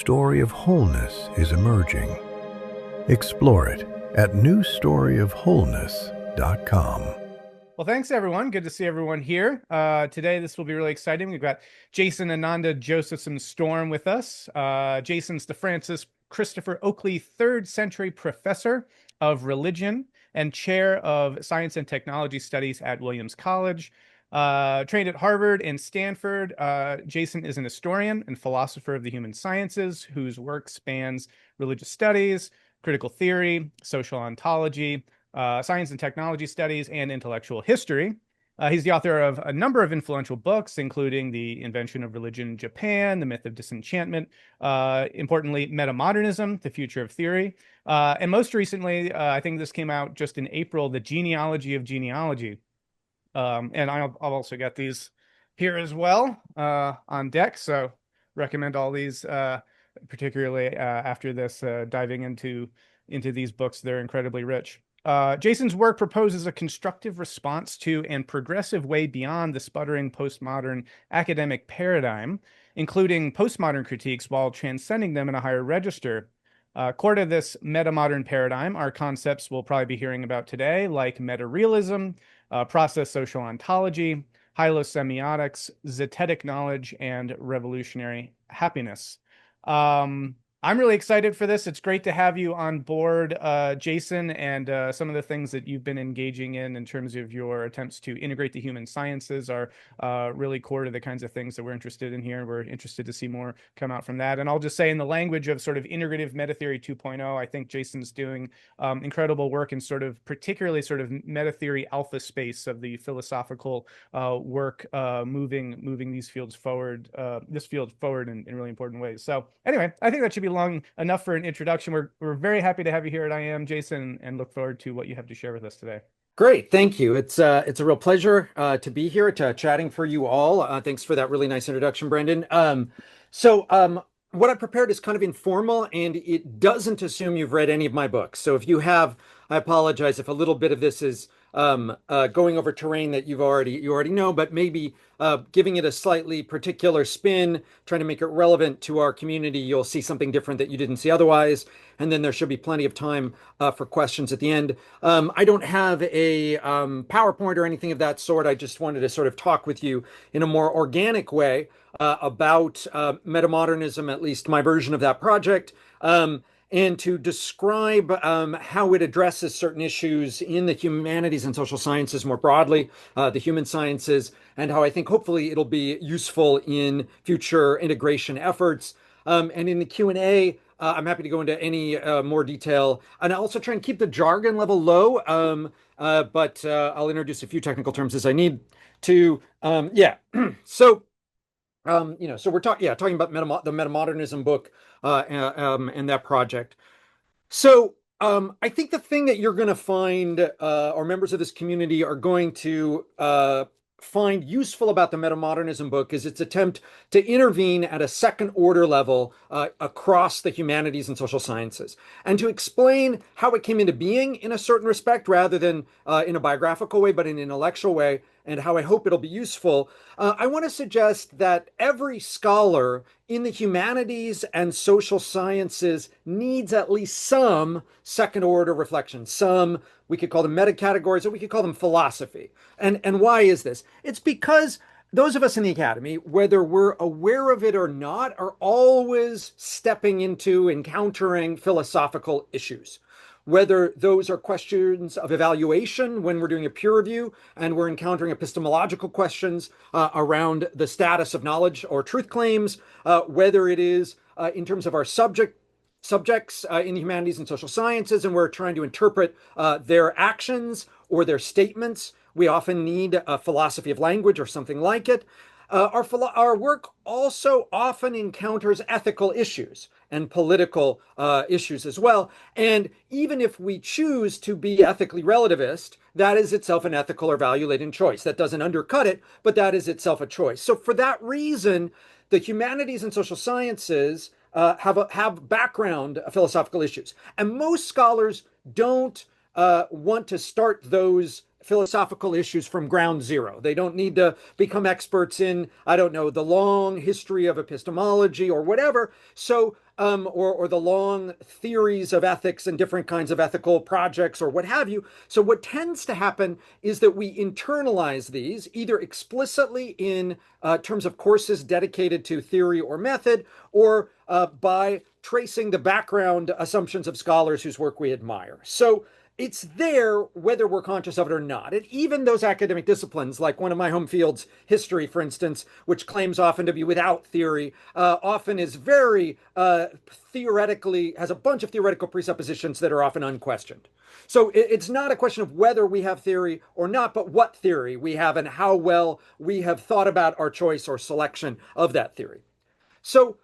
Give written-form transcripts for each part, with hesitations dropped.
story of wholeness is emerging. Explore it at newstoryofwholeness.com. Well, thanks, everyone. Good to see everyone here. Today, this will be really exciting. We've got Jason Ānanda Josephson Storm with us. Jason's the Francis Christopher Oakley Third Century Professor of Religion and Chair of Science and Technology Studies at Williams College. Trained at Harvard and Stanford, Jason is an historian and philosopher of the human sciences whose work spans religious studies, critical theory, social ontology, science and technology studies, and intellectual history. He's the author of a number of influential books, including The Invention of Religion in Japan, The Myth of Disenchantment, importantly, Metamodernism, The Future of Theory, and most recently, I think this came out just in April, The Genealogy of Genealogy. And I've also got these here as well on deck, so recommend all these, particularly after this, diving into these books. They're incredibly rich. Jason's work proposes a constructive response to and progressive way beyond the sputtering postmodern academic paradigm, including postmodern critiques while transcending them in a higher register. Core to this metamodern paradigm are concepts we'll probably be hearing about today, like meta-realism, process social ontology, hylosemiotics, zetetic knowledge, and revolutionary happiness. I'm really excited for this. It's great to have you on board, Jason, and some of the things that you've been engaging in terms of your attempts to integrate the human sciences are really core to the kinds of things that we're interested in here. We're interested to see more come out from that. And I'll just say, in the language of sort of integrative metatheory 2.0, I think Jason's doing incredible work in particularly metatheory alpha space of the philosophical work, moving these fields forward, this field forward in really important ways. So anyway, I think that should be long enough for an introduction. We're very happy to have you here at IAM, Jason, and look forward to what you have to share with us today. Great, thank you. It's a real pleasure to be here, chatting for you all. Thanks for that really nice introduction, Brendan. What I prepared is kind of informal, and it doesn't assume you've read any of my books. So if you have, I apologize if a little bit of this is going over terrain that you already know, but maybe giving it a slightly particular spin, trying to make it relevant to our community. You'll see something different that you didn't see otherwise, and then there should be plenty of time for questions at the end. I don't have a PowerPoint or anything of that sort. I just wanted to sort of talk with you in a more organic way about metamodernism, at least my version of that project. And to describe how it addresses certain issues in the humanities and social sciences more broadly, the human sciences, and how I think hopefully it'll be useful in future integration efforts. And in the Q&A, I'm happy to go into any more detail, and I'll also try and keep the jargon level low, but I'll introduce a few technical terms as I need to. So we're talking about the Metamodernism book and that project. So I think the thing that you're going to find, or members of this community are going to find useful about the Metamodernism book, is its attempt to intervene at a second order level across the humanities and social sciences, and to explain how it came into being in a certain respect, rather than in a biographical way, but in an intellectual way, and how I hope it'll be useful. I want to suggest that every scholar in the humanities and social sciences needs at least some second order reflection. Some, we could call them meta categories, or we could call them philosophy. And why is this? It's because those of us in the academy, whether we're aware of it or not, are always stepping into encountering philosophical issues. Whether those are questions of evaluation when we're doing a peer review and we're encountering epistemological questions around the status of knowledge or truth claims, whether it is in terms of our subjects in the humanities and social sciences, and we're trying to interpret their actions or their statements. We often need a philosophy of language or something like it. Our work also often encounters ethical issues and political issues as well. And even if we choose to be ethically relativist, that is itself an ethical or value-laden choice. That doesn't undercut it, but that is itself a choice. So for that reason, the humanities and social sciences have background philosophical issues. And most scholars don't want to start those philosophical issues from ground zero. They don't need to become experts in, I don't know, the long history of epistemology or whatever. So, or the long theories of ethics and different kinds of ethical projects or what have you. So what tends to happen is that we internalize these either explicitly in terms of courses dedicated to theory or method, or by tracing the background assumptions of scholars whose work we admire. So it's there whether we're conscious of it or not. And even those academic disciplines, like one of my home fields, history, for instance, which claims often to be without theory, often is very theoretically, has a bunch of theoretical presuppositions that are often unquestioned. So it's not a question of whether we have theory or not, but what theory we have and how well we have thought about our choice or selection of that theory. So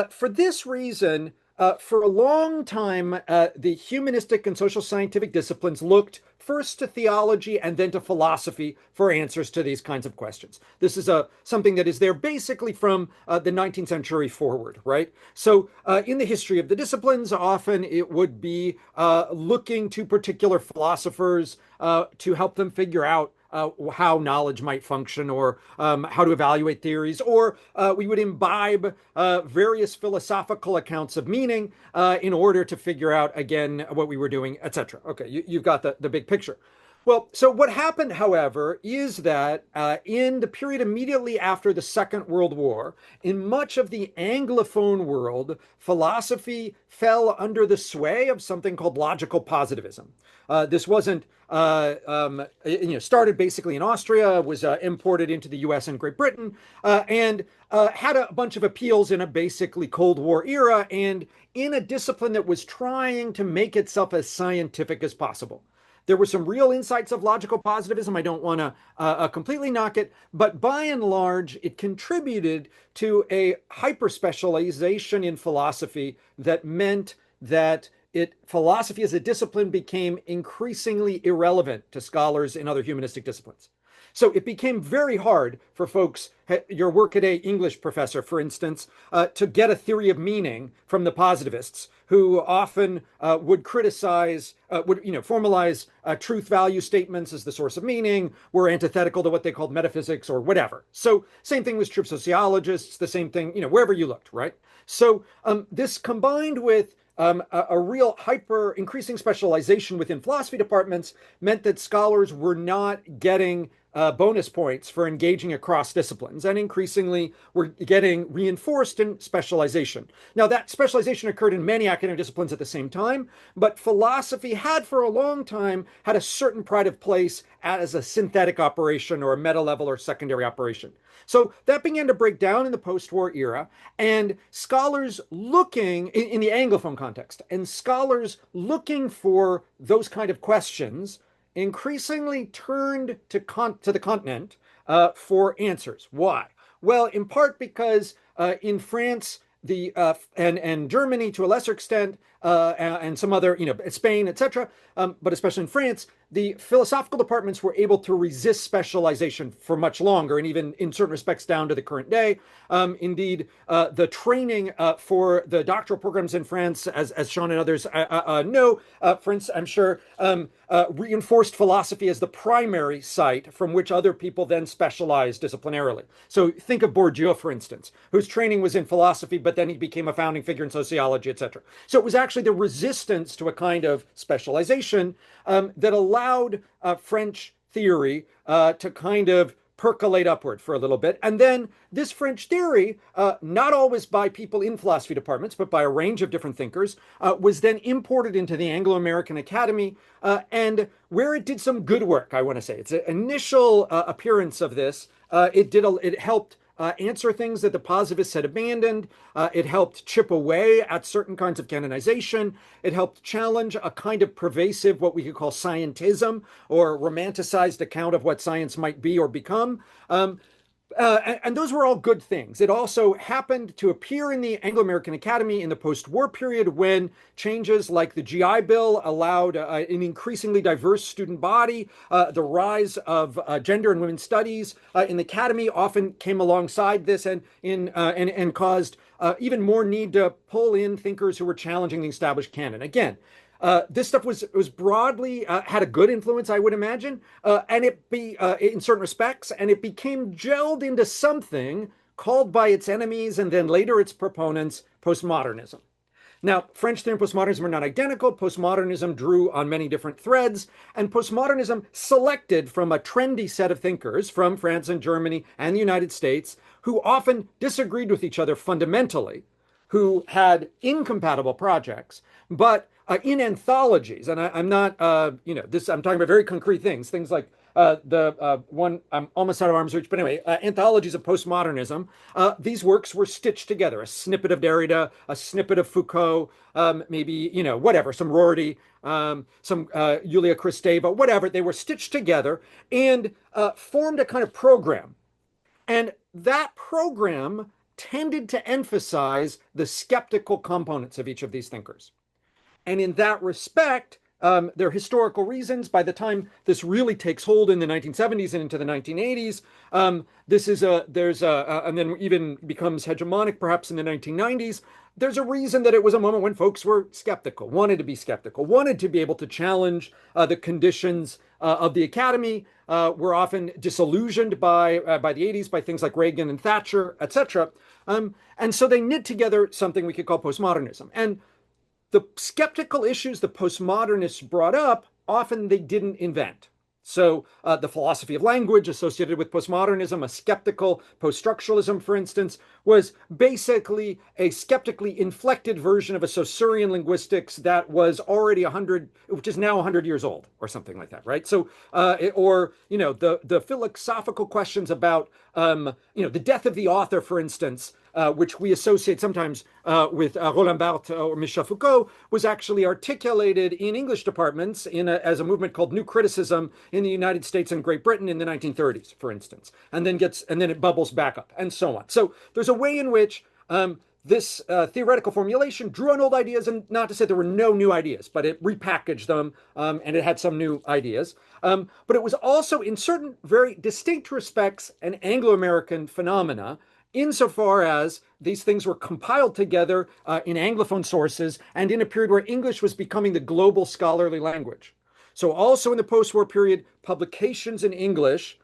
for this reason, for a long time, the humanistic and social scientific disciplines looked first to theology and then to philosophy for answers to these kinds of questions. This is something that is there basically from the 19th century forward, right? So in the history of the disciplines, often it would be looking to particular philosophers to help them figure out how knowledge might function, or how to evaluate theories, or we would imbibe various philosophical accounts of meaning in order to figure out, again, what we were doing, etc. Okay, you've got the big picture. Well, so what happened, however, is that in the period immediately after the Second World War, in much of the Anglophone world, philosophy fell under the sway of something called logical positivism. This wasn't, started basically in Austria, was imported into the US and Great Britain, and had a bunch of appeals in a basically Cold War era, and in a discipline that was trying to make itself as scientific as possible. There were some real insights of logical positivism. I don't want to completely knock it, but by and large, it contributed to a hyper-specialization in philosophy that meant that philosophy as a discipline became increasingly irrelevant to scholars in other humanistic disciplines. So it became very hard for folks, your workaday English professor, for instance, to get a theory of meaning from the positivists, who often would criticize, formalize truth value statements as the source of meaning, were antithetical to what they called metaphysics or whatever. So same thing was true of sociologists, the same thing, wherever you looked, right? So this combined with a real increasing specialization within philosophy departments meant that scholars were not getting bonus points for engaging across disciplines, and increasingly were getting reinforced in specialization. Now, that specialization occurred in many academic disciplines at the same time, but philosophy had for a long time had a certain pride of place as a synthetic operation or a meta-level or secondary operation. So that began to break down in the post-war era, and scholars looking in the Anglophone context, and scholars looking for those kind of questions increasingly turned to the continent for answers. Why? Well, in part because in France, and Germany to a lesser extent, and some other, Spain, etc., but especially in France, the philosophical departments were able to resist specialization for much longer, and even in certain respects down to the current day. Indeed, the training for the doctoral programs in France, as Sean and others know, for instance, I'm sure, reinforced philosophy as the primary site from which other people then specialized disciplinarily. So think of Bourdieu, for instance, whose training was in philosophy, but then he became a founding figure in sociology, etc. So it was actually the resistance to a kind of specialization that allowed French theory to kind of percolate upward for a little bit. And then this French theory, not always by people in philosophy departments, but by a range of different thinkers, was then imported into the Anglo-American Academy, and where it did some good work, I want to say. Its initial appearance of this, it helped answer things that the positivists had abandoned. It helped chip away at certain kinds of canonization. It helped challenge a kind of pervasive, what we could call scientism, or romanticized account of what science might be or become. And those were all good things. It also happened to appear in the Anglo-American Academy in the post-war period, when changes like the GI Bill allowed an increasingly diverse student body. The rise of gender and women's studies in the academy often came alongside this, and caused even more need to pull in thinkers who were challenging the established canon. Again, this stuff was broadly had a good influence, I would imagine, and in certain respects, and it became gelled into something called by its enemies and then later its proponents postmodernism. Now, French theory and postmodernism are not identical. Postmodernism drew on many different threads, and postmodernism selected from a trendy set of thinkers from France and Germany and the United States who often disagreed with each other fundamentally, who had incompatible projects, but in anthologies, and I'm not, I'm talking about very concrete things like one, I'm almost out of arm's reach, but anyway, anthologies of postmodernism. These works were stitched together, a snippet of Derrida, a snippet of Foucault, maybe, whatever, some Rorty, some Julia Kristeva, whatever. They were stitched together and formed a kind of program. And that program tended to emphasize the skeptical components of each of these thinkers. And in that respect, there are historical reasons. By the time this really takes hold in the 1970s and into the 1980s, and then even becomes hegemonic perhaps in the 1990s, there's a reason that it was a moment when folks were skeptical, wanted to be skeptical, wanted to be able to challenge the conditions of the academy, were often disillusioned by the 80s, by things like Reagan and Thatcher, etc. And so they knit together something we could call postmodernism. And the skeptical issues the postmodernists brought up, often they didn't invent. So the philosophy of language associated with postmodernism, a skeptical post-structuralism, for instance, was basically a skeptically inflected version of a Saussurean linguistics that was already which is now 100 years old, or something like that, right? So, the philosophical questions about, the death of the author, for instance, which we associate sometimes with Roland Barthes or Michel Foucault, was actually articulated in English departments as a movement called New Criticism in the United States and Great Britain in the 1930s, for instance, and then it bubbles back up, and so on. So there's a way in which this theoretical formulation drew on old ideas, and not to say there were no new ideas, but it repackaged them, and it had some new ideas. But it was also, in certain very distinct respects, an Anglo-American phenomena, insofar as these things were compiled together in Anglophone sources and in a period where English was becoming the global scholarly language. So also in the post-war period, publications in English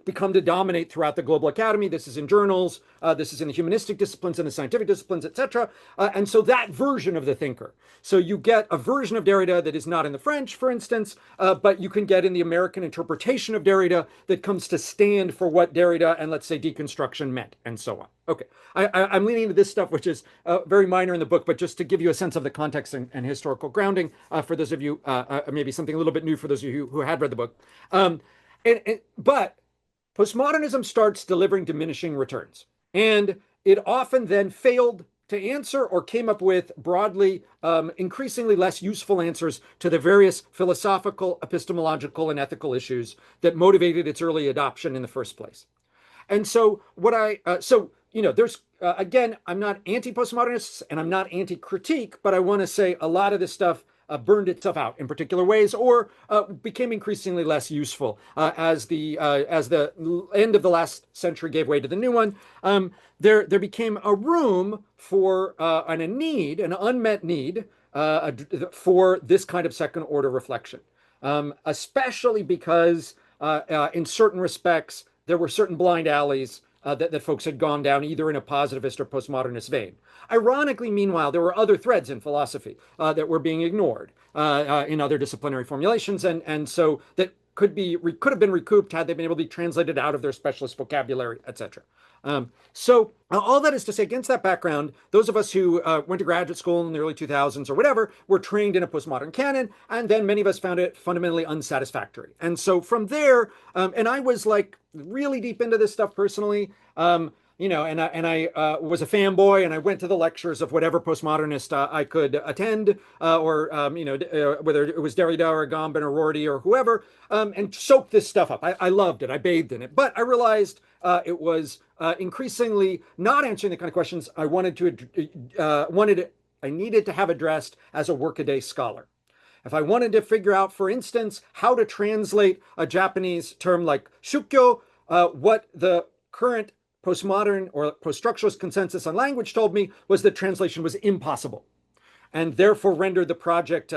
become to dominate throughout the global academy. This is in journals, this is in the humanistic disciplines and the scientific disciplines, etc. And so that version of the thinker. So you get a version of Derrida that is not in the French, for instance, but you can get in the American interpretation of Derrida that comes to stand for what Derrida and, let's say, deconstruction meant, and so on. Okay, I'm leaning into this stuff, which is very minor in the book, but just to give you a sense of the context and historical grounding for those of you, maybe something a little bit new for those of you who had read the book. But postmodernism starts delivering diminishing returns, and it often then failed to answer or came up with broadly increasingly less useful answers to the various philosophical, epistemological, and ethical issues that motivated its early adoption in the first place. And so there's, again, I'm not anti-postmodernists and I'm not anti-critique, but I want to say a lot of this stuff burned itself out in particular ways, or became increasingly less useful as the end of the last century gave way to the new one. There became a room for and a need, an unmet need for this kind of second order reflection, especially because in certain respects there were certain blind alleys that folks had gone down either in a positivist or postmodernist vein. Ironically, meanwhile, there were other threads in philosophy that were being ignored in other disciplinary formulations, and so that could have been recouped had they been able to be translated out of their specialist vocabulary, etc. So all that is to say, against that background, those of us who went to graduate school in the early 2000s or whatever were trained in a postmodern canon, and then many of us found it fundamentally unsatisfactory. And so from there, and I was like really deep into this stuff personally, and I was a fanboy, and I went to the lectures of whatever postmodernist I could attend, or whether it was Derrida or Agamben or Rorty or whoever, and soaked this stuff up. I loved it. I bathed in it. But I realized it was increasingly not answering the kind of questions I needed to have addressed as a workaday scholar. If I wanted to figure out, for instance, how to translate a Japanese term like shukyo, what the current postmodern or post-structuralist consensus on language told me was that translation was impossible. and therefore rendered the project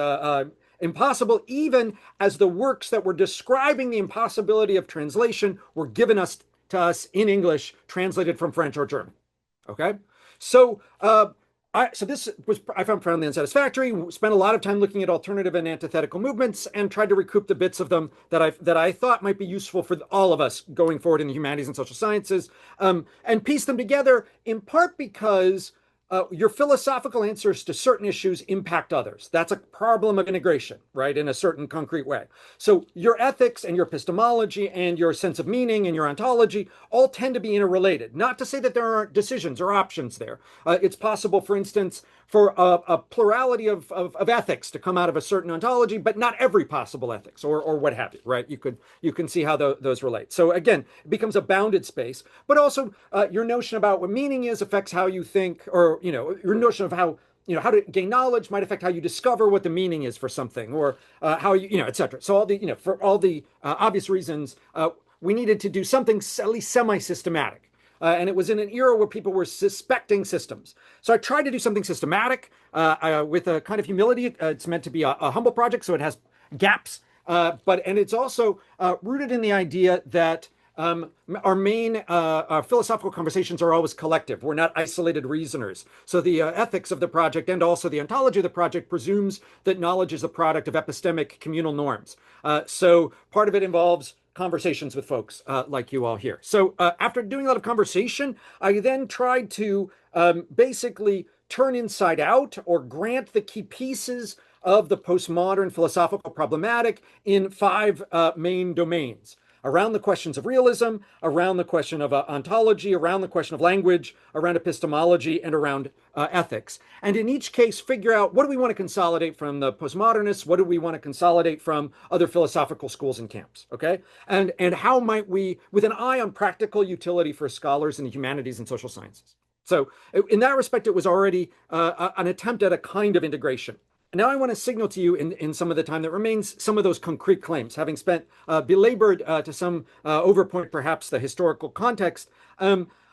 impossible, even as the works that were describing the impossibility of translation were given to us in English, translated from French or German. Okay, so this was, I found profoundly unsatisfactory. Spent a lot of time looking at alternative and antithetical movements and tried to recoup the bits of them that I thought might be useful for all of us going forward in the humanities and social sciences, and piece them together, in part because your philosophical answers to certain issues impact others. That's a problem of integration, right, in a certain concrete way. So your ethics and your epistemology and your sense of meaning and your ontology all tend to be interrelated. Not to say that there aren't decisions or options there. It's possible, for instance, for a plurality of ethics to come out of a certain ontology, but not every possible ethics or what have you, right? You can see how those relate. So again, it becomes a bounded space, but also your notion about what meaning is affects how you think, or your notion of how to gain knowledge might affect how you discover what the meaning is for something, or how et cetera. So all the for all the obvious reasons, we needed to do something at least semi-systematic. And it was in an era where people were suspecting systems. So I tried to do something systematic with a kind of humility. It's meant to be a humble project, so it has gaps. And it's also rooted in the idea that our main philosophical conversations are always collective. We're not isolated reasoners. So the ethics of the project and also the ontology of the project presumes that knowledge is a product of epistemic communal norms. So part of it involves conversations with folks like you all here. So after doing a lot of conversation, I then tried to basically turn inside out, or grant the key pieces of the postmodern philosophical problematic in 5 main domains: around the questions of realism, around the question of ontology, around the question of language, around epistemology, and around ethics. And in each case, figure out, what do we want to consolidate from the postmodernists? What do we want to consolidate from other philosophical schools and camps? Okay, and how might we, with an eye on practical utility for scholars in the humanities and social sciences? So in that respect, it was already an attempt at a kind of integration. Now I want to signal to you in some of the time that remains some of those concrete claims, having spent belabored to some overpoint perhaps the historical context.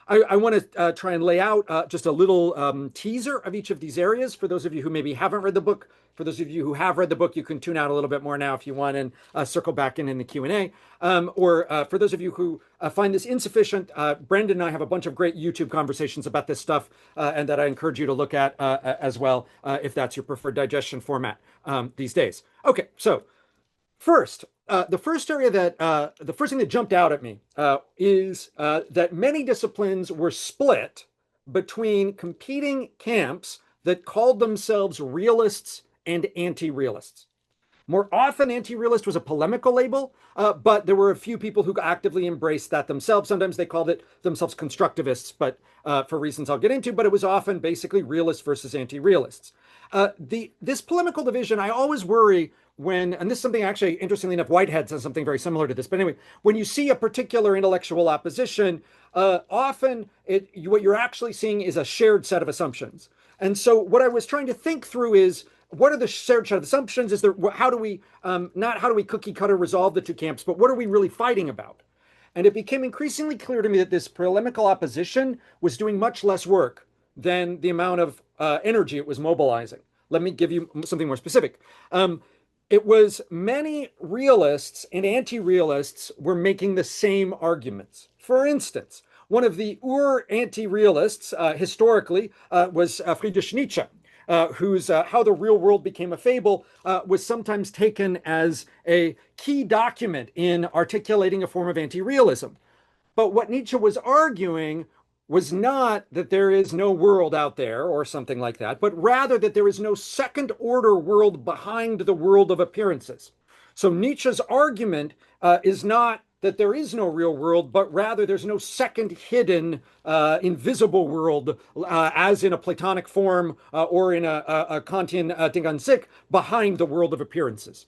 I want to try and lay out just a little teaser of each of these areas for those of you who maybe haven't read the book. For those of you who have read the book, you can tune out a little bit more now if you want, and circle back in the Q&A. Or for those of you who find this insufficient, Brendan and I have a bunch of great YouTube conversations about this stuff, and that I encourage you to look at as well, if that's your preferred digestion format these days. Okay, so first, the first area the first thing that jumped out at me is that many disciplines were split between competing camps that called themselves realists and anti-realists. More often, anti-realist was a polemical label, but there were a few people who actively embraced that themselves. Sometimes they called it themselves constructivists, but for reasons I'll get into, but it was often basically realists versus anti-realists. This polemical division, I always worry when, and this is something actually, interestingly enough, Whitehead says something very similar to this, but anyway, when you see a particular intellectual opposition, often what you're actually seeing is a shared set of assumptions. And so what I was trying to think through is, what are the shared set of assumptions? Is there, how do we, not how do we cookie cutter resolve the two camps, but what are we really fighting about? And it became increasingly clear to me that this polemical opposition was doing much less work than the amount of energy it was mobilizing. Let me give you something more specific. It was many realists and anti-realists were making the same arguments. For instance, one of the anti-realists historically was Friedrich Nietzsche, whose How the Real World Became a Fable was sometimes taken as a key document in articulating a form of anti-realism. But what Nietzsche was arguing was not that there is no world out there or something like that, but rather that there is no second order world behind the world of appearances. So Nietzsche's argument is not that there is no real world, but rather there's no second hidden invisible world, as in a Platonic form or in a Kantian Ding an sich, behind the world of appearances.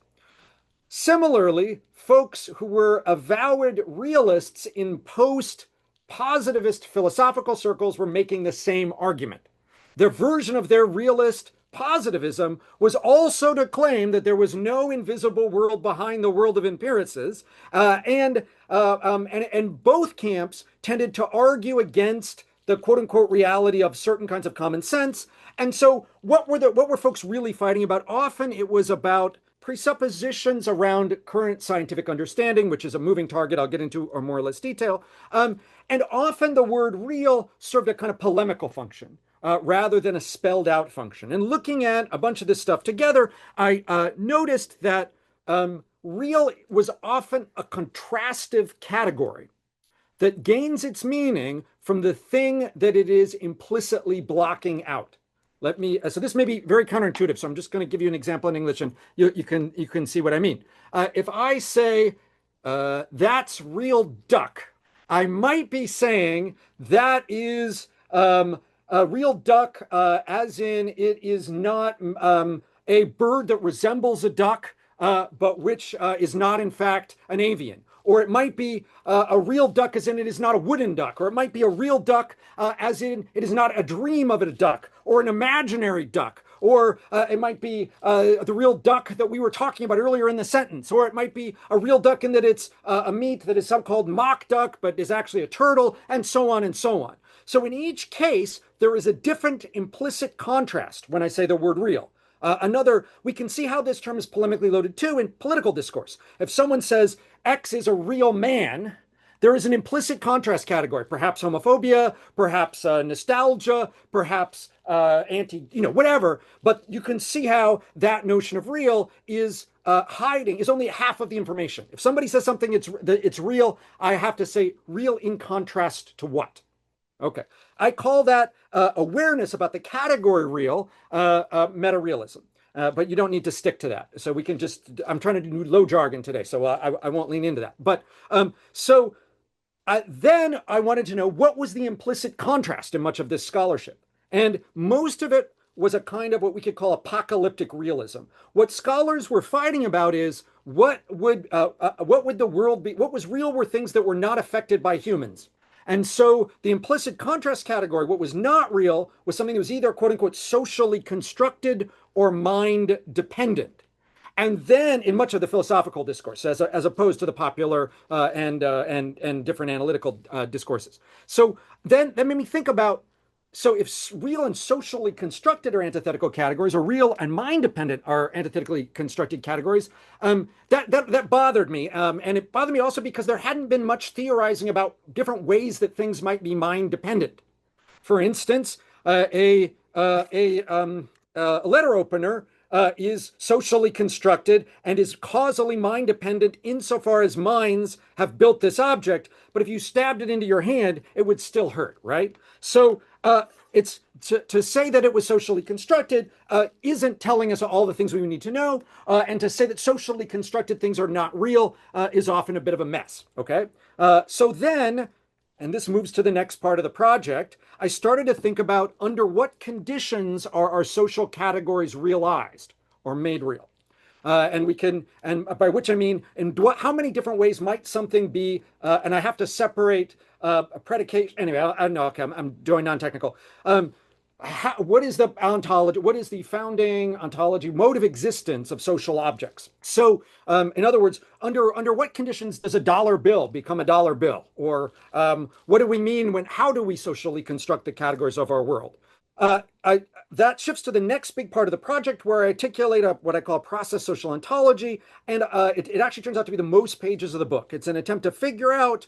Similarly, folks who were avowed realists in post-positivist philosophical circles were making the same argument. Their version of their realist positivism was also to claim that there was no invisible world behind the world of appearances, and both camps tended to argue against the quote unquote reality of certain kinds of common sense. And so what were folks really fighting about? Often it was about presuppositions around current scientific understanding, which is a moving target I'll get into or more or less detail. And often the word real served a kind of polemical function rather than a spelled out function. And looking at a bunch of this stuff together, I noticed that real was often a contrastive category that gains its meaning from the thing that it is implicitly blocking out. So this may be very counterintuitive, so I'm just going to give you an example in English, and you can see what I mean. If I say, that's real duck, I might be saying that is a real duck, as in it is not a bird that resembles a duck, but which is not in fact an avian. Or it might be a real duck as in it is not a wooden duck. Or it might be a real duck as in it is not a dream of a duck or an imaginary duck. Or it might be the real duck that we were talking about earlier in the sentence. Or it might be a real duck in that it's a meat that is so-called mock duck, but is actually a turtle, and so on and so on. So in each case, there is a different implicit contrast when I say the word real. We can see how this term is polemically loaded too in political discourse. If someone says X is a real man, there is an implicit contrast category, perhaps homophobia, perhaps nostalgia, perhaps whatever. But you can see how that notion of real is is only half of the information. If somebody says something it's real, I have to say real in contrast to what? Okay, I call that awareness about the category real meta-realism. But you don't need to stick to that. So we can I'm trying to do low jargon today, so I won't lean into that. But then I wanted to know what was the implicit contrast in much of this scholarship. And most of it was a kind of what we could call apocalyptic realism. What scholars were fighting about is what would the world be? What was real were things that were not affected by humans. And so the implicit contrast category, what was not real, was something that was either quote unquote socially constructed or mind dependent. And then in much of the philosophical discourse, as opposed to the popular and different analytical discourses. So then that made me think about, so if real and socially constructed are antithetical categories, or real and mind-dependent are antithetically constructed categories, that bothered me. And it bothered me also because there hadn't been much theorizing about different ways that things might be mind-dependent. For instance, a letter opener is socially constructed and is causally mind-dependent insofar as minds have built this object. But if you stabbed it into your hand, it would still hurt, right? So it's to say that it was socially constructed isn't telling us all the things we need to know. And to say that socially constructed things are not real is often a bit of a mess, okay? So then, and this moves to the next part of the project, I started to think about under what conditions are our social categories realized or made real. And by which I mean, how many different ways might something be, and I have to separate a predication. Anyway, I don't know, okay, I'm doing non-technical. What is the ontology? What is the founding ontology mode of existence of social objects? So, in other words, under what conditions does a dollar bill become a dollar bill? Or what do we mean how do we socially construct the categories of our world? That shifts to the next big part of the project where I articulate what I call process social ontology. And it actually turns out to be the most pages of the book. It's an attempt to figure out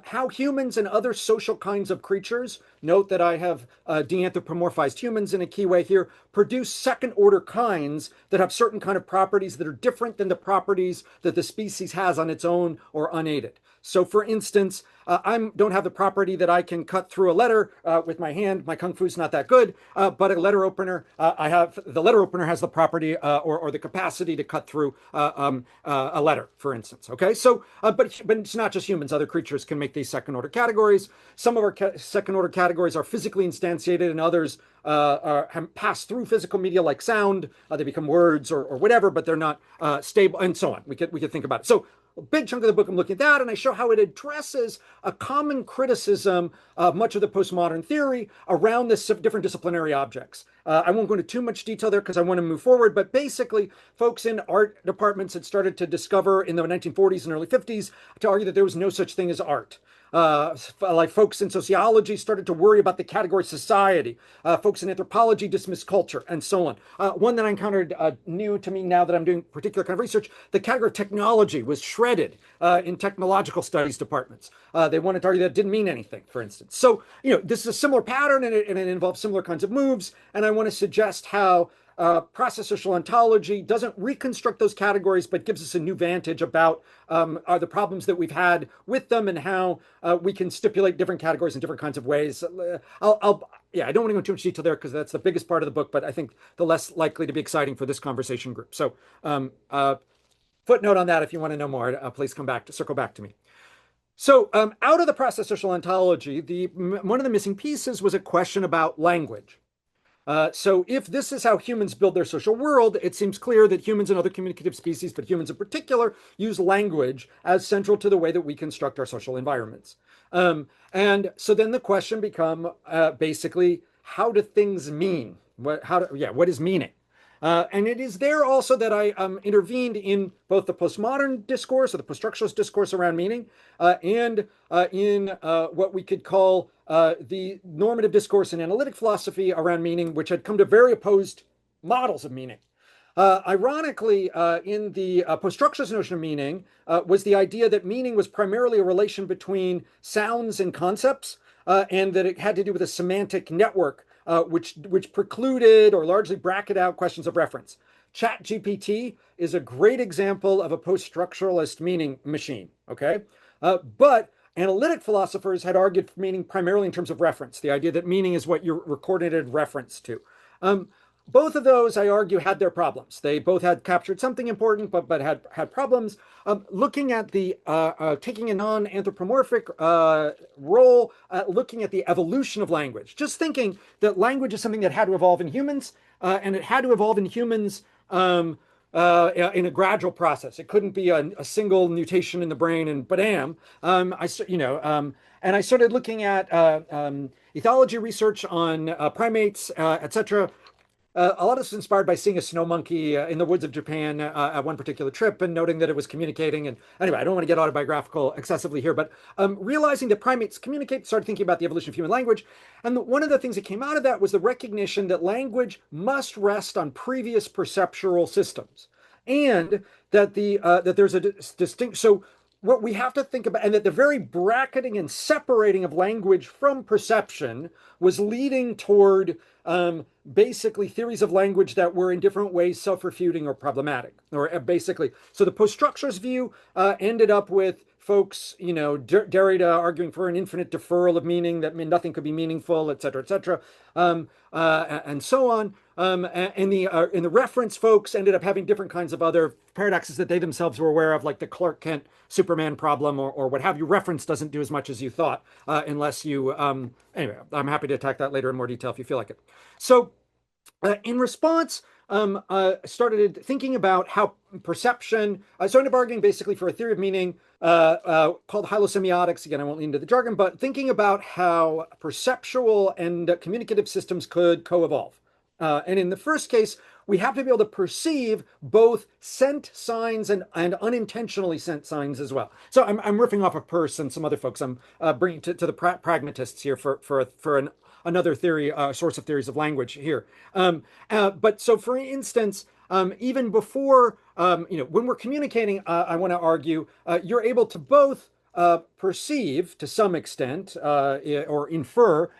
how humans and other social kinds of creatures, note that I have de-anthropomorphized humans in a key way here, produce second order kinds that have certain kind of properties that are different than the properties that the species has on its own or unaided. So for instance, I don't have the property that I can cut through a letter with my hand. My kung fu's not that good, but a letter opener, the letter opener has the property or the capacity to cut through a letter, for instance. Okay, so but it's not just humans. Other creatures can make these second order categories. Some of our second order categories are physically instantiated, and others pass through physical media like sound. They become words or whatever, but they're not stable, and so on. We could think about it. So a big chunk of the book I'm looking at that, and I show how it addresses a common criticism of much of the postmodern theory around this different disciplinary objects. I won't go into too much detail there because I want to move forward, but basically folks in art departments had started to discover in the 1940s and early 50s to argue that there was no such thing as art. like folks in sociology started to worry about the category society. Folks in anthropology dismissed culture, and so on. One that I encountered new to me now that I'm doing particular kind of research, the category of technology was shredded in technological studies departments. They wanted to argue that it didn't mean anything, for instance. So, this is a similar pattern, and it involves similar kinds of moves. And I want to suggest how process social ontology doesn't reconstruct those categories, but gives us a new vantage about the problems that we've had with them and how we can stipulate different categories in different kinds of ways. I don't want to go into too much detail there because that's the biggest part of the book, but I think the less likely to be exciting for this conversation group. So footnote on that, if you want to know more, please circle back to me. So out of the process social ontology, one of the missing pieces was a question about language. So if this is how humans build their social world, it seems clear that humans and other communicative species, but humans in particular, use language as central to the way that we construct our social environments. And so then the question become basically, how do things mean? What is meaning? And it is there also that I intervened in both the postmodern discourse or the post-structuralist discourse around meaning and in what we could call the normative discourse and analytic philosophy around meaning, which had come to very opposed models of meaning. Ironically, in the post-structuralist notion of meaning was the idea that meaning was primarily a relation between sounds and concepts, and that it had to do with a semantic network which precluded or largely bracketed out questions of reference. ChatGPT is a great example of a post-structuralist meaning machine, okay? But analytic philosophers had argued for meaning primarily in terms of reference, the idea that meaning is what you're recorded reference to. Both of those, I argue, had their problems. They both had captured something important, but had problems. Looking at the taking a non-anthropomorphic role, looking at the evolution of language, just thinking that language is something that had to evolve in humans, and it had to evolve in humans in a gradual process. It couldn't be a single mutation in the brain and badam. And I started looking at ethology research on primates, etc. A lot of this was inspired by seeing a snow monkey in the woods of Japan at one particular trip and noting that it was communicating. And anyway, I don't want to get autobiographical excessively here, but realizing that primates communicate, started thinking about the evolution of human language. And one of the things that came out of that was the recognition that language must rest on previous perceptual systems, and that that there's a distinct. So what we have to think about, and that the very bracketing and separating of language from perception was leading toward basically theories of language that were in different ways self-refuting or problematic, or basically. So the post-structuralist view ended up with folks, Derrida arguing for an infinite deferral of meaning, that nothing could be meaningful, et cetera, and so on. And the reference folks ended up having different kinds of other paradoxes that they themselves were aware of, like the Clark Kent Superman problem or what have you. Reference doesn't do as much as you thought unless you, anyway, I'm happy to attack that later in more detail if you feel like it. So in response, started thinking about how perception, I started arguing basically for a theory of meaning called hylosemiotics. Again, I won't lean into the jargon, but thinking about how perceptual and communicative systems could co-evolve. And in the first case, we have to be able to perceive both sent signs and unintentionally sent signs as well. So I'm riffing off of Peirce and some other folks. I'm bringing to the pragmatists here for another theory, source of theories of language here. But so for instance, even before, when we're communicating, I want to argue, you're able to both perceive to some extent or infer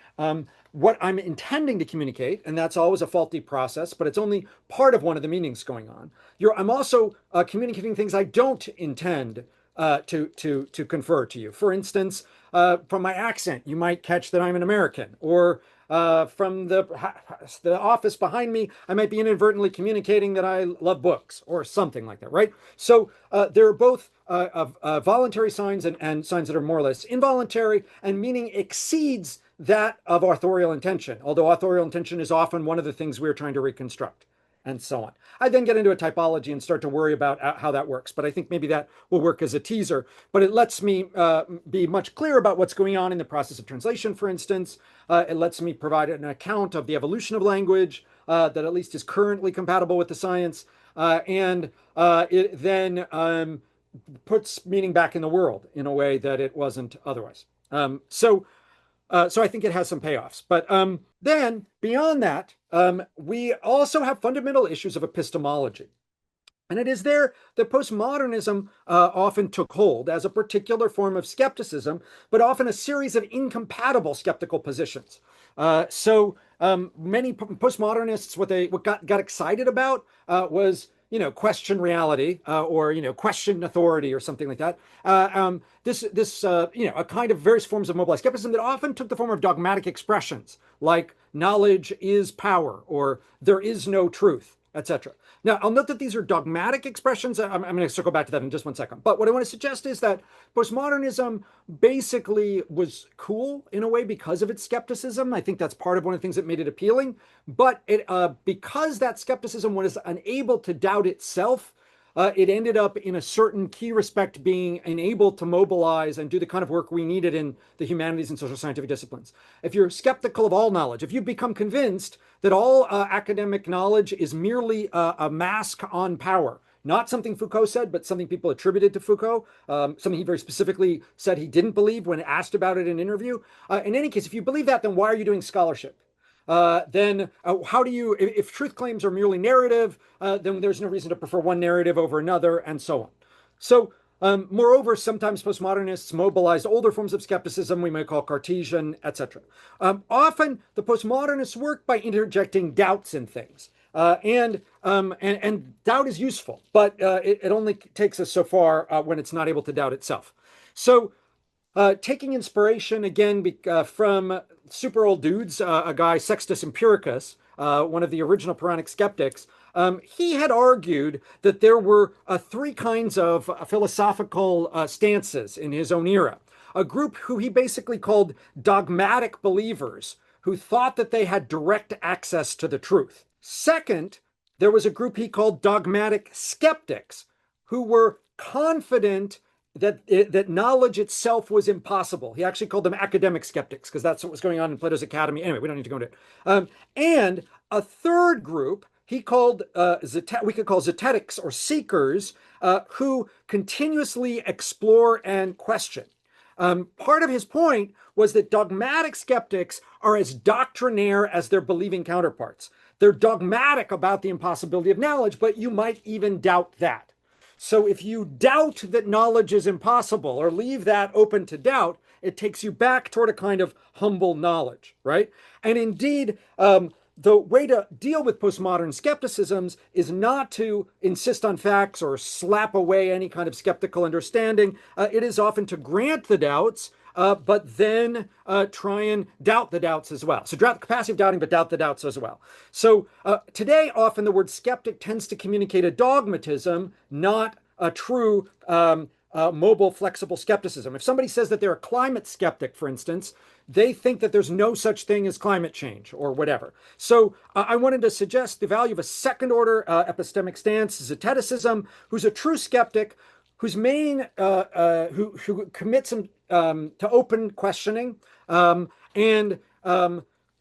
what I'm intending to communicate, and that's always a faulty process, but it's only part of one of the meanings going on. I'm also communicating things I don't intend to confer to you. For instance, from my accent, you might catch that I'm an American, or from the office behind me, I might be inadvertently communicating that I love books or something like that, right? So there are both voluntary signs and signs that are more or less involuntary, and meaning exceeds that of authorial intention, although authorial intention is often one of the things we're trying to reconstruct, and so on. I then get into a typology and start to worry about how that works, but I think maybe that will work as a teaser. But it lets me be much clearer about what's going on in the process of translation, for instance. It lets me provide an account of the evolution of language that at least is currently compatible with the science. And it then puts meaning back in the world in a way that it wasn't otherwise. So I think it has some payoffs. But then beyond that, we also have fundamental issues of epistemology. And it is there that postmodernism often took hold as a particular form of skepticism, but often a series of incompatible skeptical positions. Many postmodernists, what got excited about was question reality or question authority or something like that. A kind of various forms of mobilized skepticism that often took the form of dogmatic expressions like knowledge is power or there is no truth, etc. Now, I'll note that these are dogmatic expressions. I'm going to circle back to that in just one second. But what I want to suggest is that postmodernism basically was cool in a way because of its skepticism. I think that's part of one of the things that made it appealing. But because that skepticism was unable to doubt itself, it ended up in a certain key respect being unable to mobilize and do the kind of work we needed in the humanities and social scientific disciplines. If you're skeptical of all knowledge, if you become convinced that all academic knowledge is merely a mask on power, not something Foucault said, but something people attributed to Foucault, something he very specifically said he didn't believe when asked about it in an interview. In any case, if you believe that, then why are you doing scholarship? Then how do you, if truth claims are merely narrative, then there's no reason to prefer one narrative over another, and so on. So, moreover, sometimes postmodernists mobilized older forms of skepticism we might call Cartesian, etc. Often, the postmodernists work by interjecting doubts in things. And doubt is useful, but it only takes us so far when it's not able to doubt itself. So, taking inspiration again from super old dudes, a guy, Sextus Empiricus, one of the original Puranic skeptics, he had argued that there were three kinds of philosophical stances in his own era. A group who he basically called dogmatic believers, who thought that they had direct access to the truth. Second, there was a group he called dogmatic skeptics, who were confident that knowledge itself was impossible. He actually called them academic skeptics because that's what was going on in Plato's Academy. Anyway, we don't need to go into it. And a third group he called we could call zetetics or seekers, who continuously explore and question. Part of his point was that dogmatic skeptics are as doctrinaire as their believing counterparts. They're dogmatic about the impossibility of knowledge, but you might even doubt that. So if you doubt that knowledge is impossible or leave that open to doubt, it takes you back toward a kind of humble knowledge, right? And indeed, the way to deal with postmodern skepticisms is not to insist on facts or slap away any kind of skeptical understanding. It is often to grant the doubts, but then try and doubt the doubts as well. So doubt the capacity of doubting, but doubt the doubts as well. So today, often the word skeptic tends to communicate a dogmatism, not a true mobile, flexible skepticism. If somebody says that they're a climate skeptic, for instance, they think that there's no such thing as climate change or whatever. So I wanted to suggest the value of a second order epistemic stance, zeteticism, who's a true skeptic, whose main, who commits him to open questioning and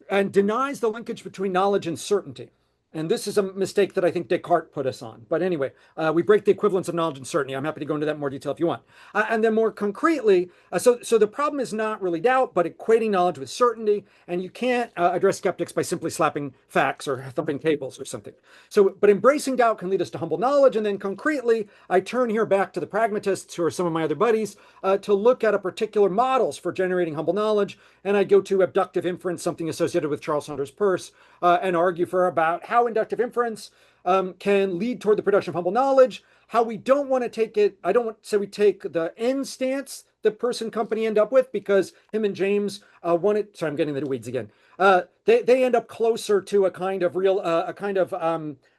denies the linkage between knowledge and certainty. And this is a mistake that I think Descartes put us on. But anyway, we break the equivalence of knowledge and certainty. I'm happy to go into that in more detail if you want. And then more concretely, so the problem is not really doubt, but equating knowledge with certainty. And you can't address skeptics by simply slapping facts or thumping tables or something. So, but embracing doubt can lead us to humble knowledge. And then concretely, I turn here back to the pragmatists, who are some of my other buddies, to look at a particular models for generating humble knowledge. And I go to abductive inference, something associated with Charles Saunders Peirce, and argue for about how inductive inference can lead toward the production of humble knowledge, how we don't want to take it. I don't want to say we take the end stance that Peirce and company end up with, because him and James wanted, sorry, I'm getting into the weeds again. They end up closer to a kind of real,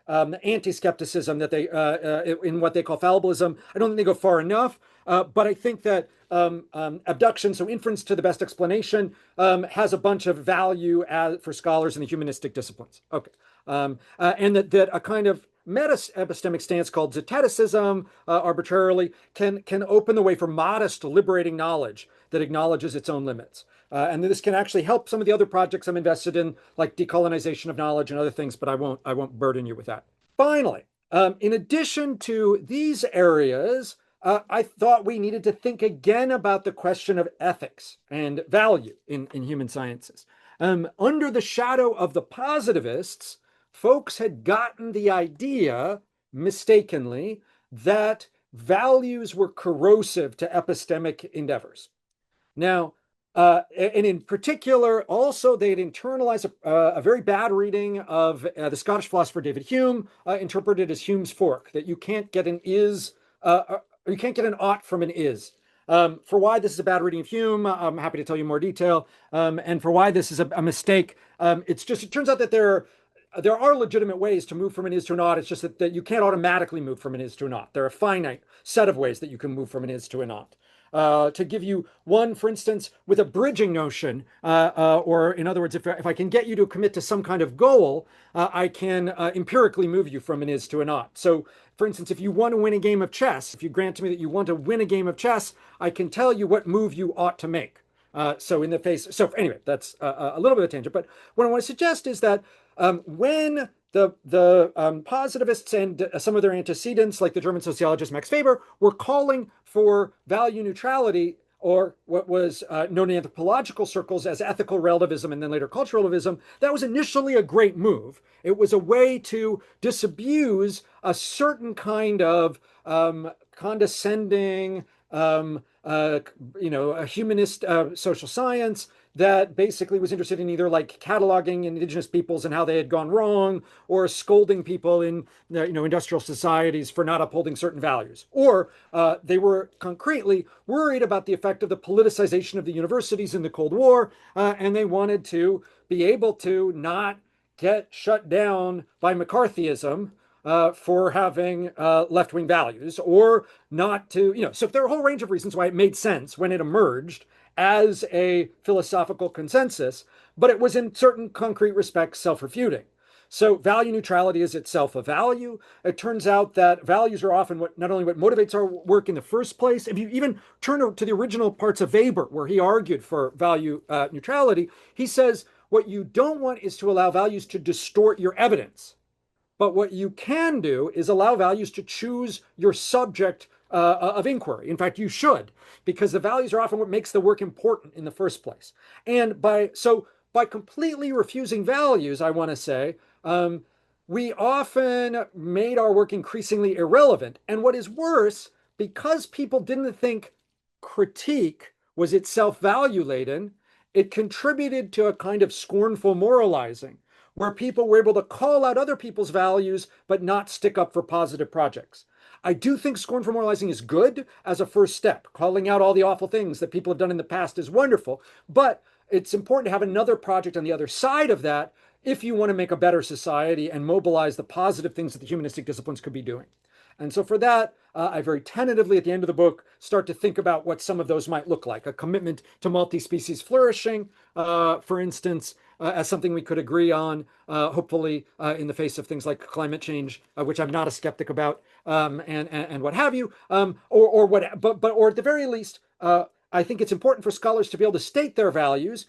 anti-skepticism that they, in what they call fallibilism. I don't think they go far enough, but I think that abduction, so inference to the best explanation, has a bunch of value for scholars in the humanistic disciplines. Okay. And that a kind of meta-epistemic stance called zeteticism, arbitrarily, can open the way for modest, liberating knowledge that acknowledges its own limits. And this can actually help some of the other projects I'm invested in, like decolonization of knowledge and other things, but I won't burden you with that. Finally, in addition to these areas, I thought we needed to think again about the question of ethics and value in human sciences. Under the shadow of the positivists, folks had gotten the idea, mistakenly, that values were corrosive to epistemic endeavors. Now, and in particular, also they'd internalized a very bad reading of the Scottish philosopher David Hume, interpreted as Hume's fork, that you can't get an is, you can't get an ought from an is. For why this is a bad reading of Hume, I'm happy to tell you more detail. And for why this is a mistake, it turns out that there are legitimate ways to move from an is to an ought. It's just that you can't automatically move from an is to an ought. There are a finite set of ways that you can move from an is to an ought. To give you one, for instance, with a bridging notion, or in other words, if I can get you to commit to some kind of goal, I can empirically move you from an is to an ought. So, for instance, if you want to win a game of chess, if you grant to me that you want to win a game of chess, I can tell you what move you ought to make. So anyway, that's a little bit of a tangent. But what I want to suggest is that when the positivists and some of their antecedents, like the German sociologist Max Weber, were calling for value neutrality, or what was known in anthropological circles as ethical relativism and then later cultural relativism. That was initially a great move. It was a way to disabuse a certain kind of condescending, a humanist social science that basically was interested in either like cataloging indigenous peoples and how they had gone wrong, or scolding people in industrial societies for not upholding certain values. Or they were concretely worried about the effect of the politicization of the universities in the Cold War, and they wanted to be able to not get shut down by McCarthyism for having left-wing values, or not to, so there are a whole range of reasons why it made sense when it emerged as a philosophical consensus, but it was in certain concrete respects self-refuting. So value neutrality is itself a value. It turns out that values are often not only what motivates our work in the first place. If you even turn to the original parts of Weber, where he argued for value neutrality, he says what you don't want is to allow values to distort your evidence. But what you can do is allow values to choose your subject of inquiry. In fact, you should, because the values are often what makes the work important in the first place. And by completely refusing values, I want to say, we often made our work increasingly irrelevant. And what is worse, because people didn't think critique was itself value laden, it contributed to a kind of scornful moralizing, where people were able to call out other people's values, but not stick up for positive projects. I do think scornful moralizing is good as a first step. Calling out all the awful things that people have done in the past is wonderful, but it's important to have another project on the other side of that if you want to make a better society and mobilize the positive things that the humanistic disciplines could be doing. And so for that, I very tentatively at the end of the book start to think about what some of those might look like. A commitment to multi-species flourishing, for instance, as something we could agree on, hopefully in the face of things like climate change, which I'm not a skeptic about, and what have you, or at the very least, I think it's important for scholars to be able to state their values,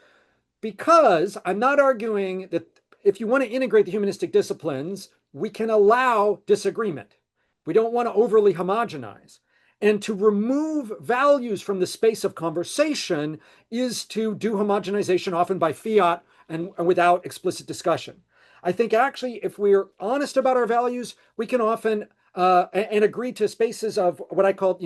because I'm not arguing that if you want to integrate the humanistic disciplines, we can allow disagreement. We don't want to overly homogenize. And to remove values from the space of conversation is to do homogenization often by fiat and without explicit discussion. I think actually, if we're honest about our values, we can often and agree to spaces of what I call,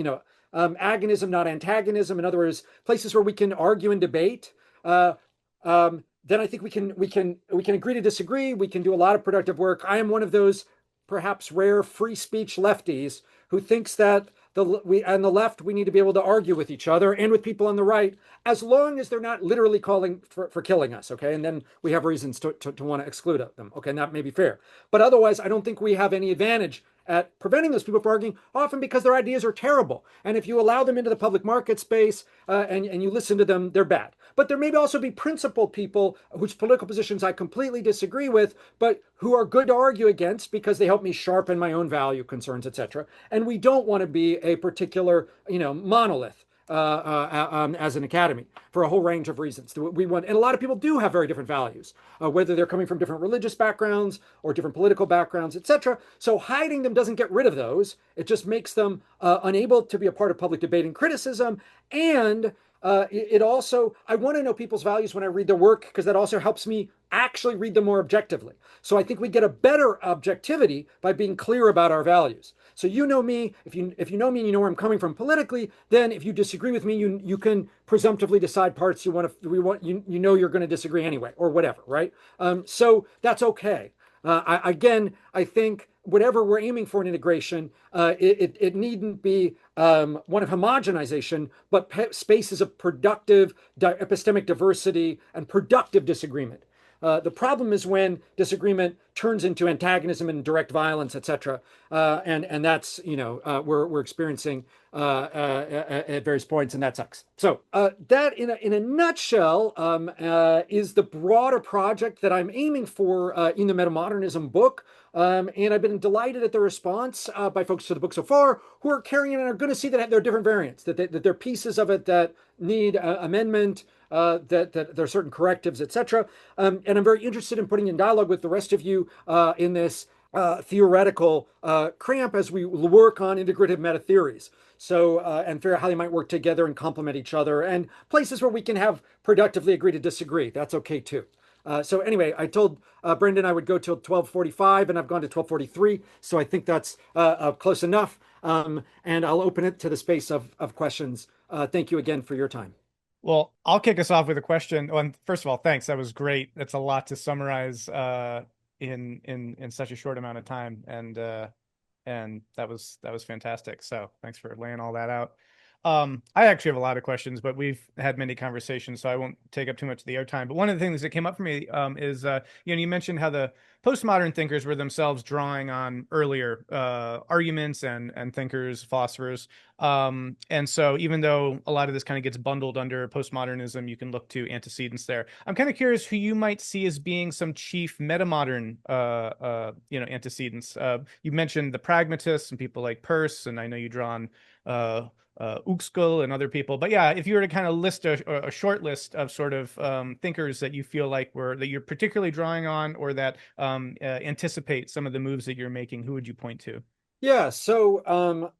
agonism, not antagonism. In other words, places where we can argue and debate. Then I think we can agree to disagree. We can do a lot of productive work. I am one of those perhaps rare free speech lefties who thinks that on the left, we need to be able to argue with each other and with people on the right, as long as they're not literally calling for killing us, okay? And then we have reasons to want to exclude them, okay? And that may be fair. But otherwise, I don't think we have any advantage at preventing those people from arguing, often because their ideas are terrible. And if you allow them into the public market space and you listen to them, they're bad. But there may also be principled people whose political positions I completely disagree with, but who are good to argue against because they help me sharpen my own value concerns, etc. And we don't want to be a particular, monolith. as an academy for a whole range of reasons. We want, and a lot of people do have very different values, whether they're coming from different religious backgrounds or different political backgrounds, etc. So hiding them doesn't get rid of those. It just makes them unable to be a part of public debate and criticism. And it also, I want to know people's values when I read their work, because that also helps me actually read them more objectively. So I think we get a better objectivity by being clear about our values. So you know me, if you know me and you know where I'm coming from politically, then if you disagree with me, you can presumptively decide parts you know you're going to disagree anyway, or whatever, right? So that's okay. I think whatever we're aiming for in integration, it needn't be one of homogenization, but spaces of productive epistemic diversity and productive disagreement. The problem is when disagreement turns into antagonism and direct violence, etc. And that's, we're experiencing at various points, and that sucks. So that in a nutshell is the broader project that I'm aiming for in the Metamodernism book. And I've been delighted at the response by folks to the book so far, who are carrying it and are going to see that there are different variants, that there are pieces of it that need amendment, that there are certain correctives, etc. And I'm very interested in putting in dialogue with the rest of you in this theoretical cramp as we work on integrative metatheories. So, and figure out how they might work together and complement each other, and places where we can have productively agree to disagree. That's okay too. So anyway, I told Brendan I would go till 12:45, and I've gone to 12:43. So I think that's close enough. And I'll open it to the space of questions. Thank you again for your time. Well, I'll kick us off with a question. Well, first of all, thanks. That was great. That's a lot to summarize in such a short amount of time, and that was fantastic. So thanks for laying all that out. I actually have a lot of questions, but we've had many conversations, so I won't take up too much of the airtime. But one of the things that came up for me is, you mentioned how the postmodern thinkers were themselves drawing on earlier arguments and thinkers, philosophers. And so even though a lot of this kind of gets bundled under postmodernism, you can look to antecedents there. I'm kind of curious who you might see as being some chief metamodern, antecedents. You mentioned the pragmatists and people like Peirce, and I know you draw on Uxküll and other people. But yeah, if you were to kind of list a short list of sort of thinkers that you feel like that you're particularly drawing on, or that anticipate some of the moves that you're making, who would you point to? Yeah, so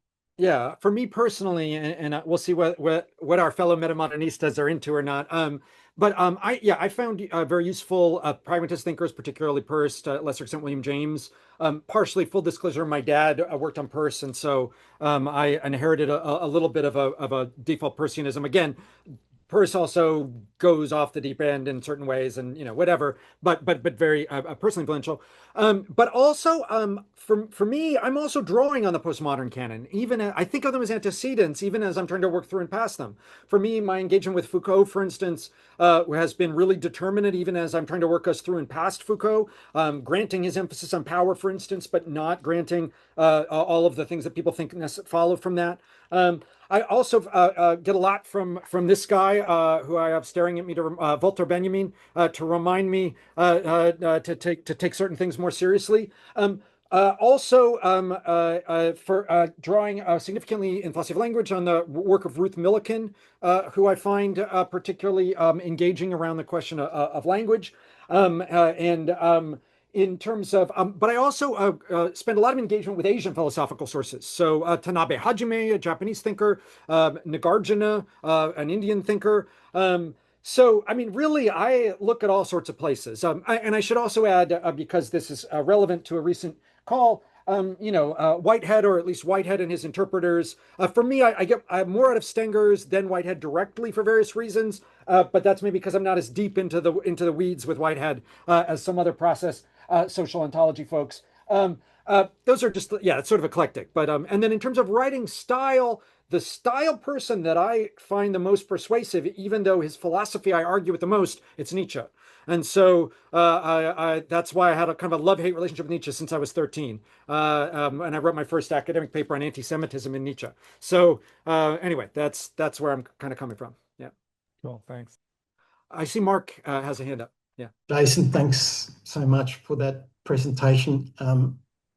for me personally, and we'll see what our fellow metamodernistas are into or not. I found very useful pragmatist thinkers, particularly Peirce, to a lesser extent William James. Partially, full disclosure, my dad worked on Peirce, and so I inherited a little bit of a default Peirceanism. Again, Peirce also goes off the deep end in certain ways, and whatever, but very personally influential. But also for me, I'm also drawing on the postmodern canon. Even I think of them as antecedents, even as I'm trying to work through and past them. For me, my engagement with Foucault, for instance, has been really determinate, even as I'm trying to work us through and past Foucault, granting his emphasis on power, for instance, but not granting all of the things that people think follow from that. I also get a lot from this guy who I have staring at me, Walter Benjamin, to remind me to take certain things more seriously. For drawing significantly in philosophy of language on the work of Ruth Millikan, who I find particularly engaging around the question of language. In terms of, but I also spend a lot of engagement with Asian philosophical sources. So Tanabe Hajime, a Japanese thinker, Nagarjuna, an Indian thinker. So, I mean, really, I look at all sorts of places. And I should also add, because this is relevant to a recent call, Whitehead, or at least Whitehead and his interpreters. For me, I get more out of Stenger's than Whitehead directly for various reasons. But that's maybe because I'm not as deep into the weeds with Whitehead as some other process social ontology folks. Those are just, it's sort of eclectic. But and then in terms of writing style, the style person that I find the most persuasive, even though his philosophy I argue with the most, it's Nietzsche. And so that's why I had a kind of a love-hate relationship with Nietzsche since I was 13. And I wrote my first academic paper on anti-Semitism in Nietzsche. So anyway, that's where I'm kind of coming from. Yeah. Cool. Thanks. I see Mark has a hand up. Yeah. Jason, thanks so much for that presentation.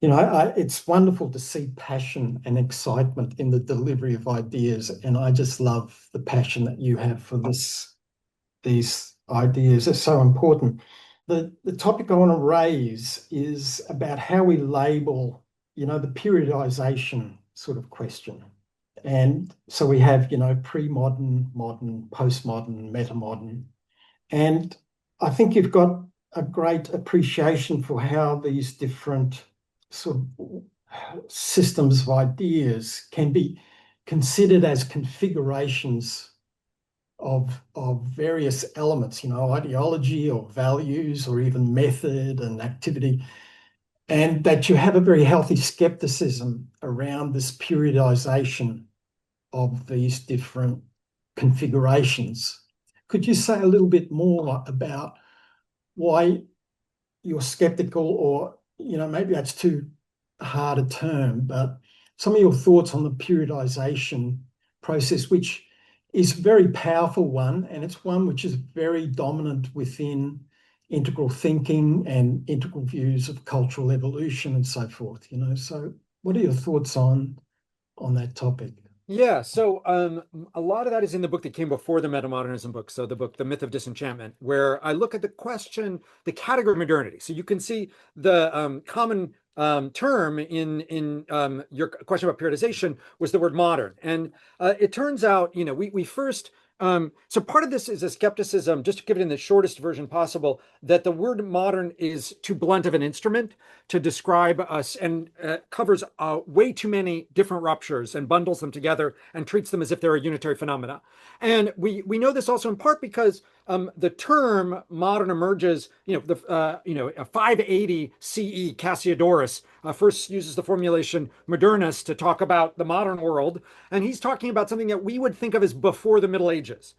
It's wonderful to see passion and excitement in the delivery of ideas, and I just love the passion that you have for these ideas. Are so important. The topic I want to raise is about how we label, the periodization sort of question. And so we have, pre-modern, modern, postmodern, metamodern. And I think you've got a great appreciation for how these different sort of systems of ideas can be considered as configurations of various elements, ideology or values or even method and activity, and that you have a very healthy skepticism around this periodization of these different configurations. Could you say a little bit more about why you're skeptical, or, maybe that's too hard a term, but some of your thoughts on the periodization process, which is a very powerful one, and it's one which is very dominant within integral thinking and integral views of cultural evolution and so forth. So what are your thoughts on that topic? Yeah, so a lot of that is in the book that came before the Metamodernism book. So the book, The Myth of Disenchantment, where I look at the question, the category of modernity. So you can see the common term in your question about periodization was the word modern. And it turns out, we first, so part of this is a skepticism, just to give it in the shortest version possible, that the word modern is too blunt of an instrument to describe us, and covers way too many different ruptures and bundles them together and treats them as if they're a unitary phenomena. And we know this also in part because the term modern emerges, a 580 CE Cassiodorus first uses the formulation modernus to talk about the modern world, and he's talking about something that we would think of as before the Middle Ages.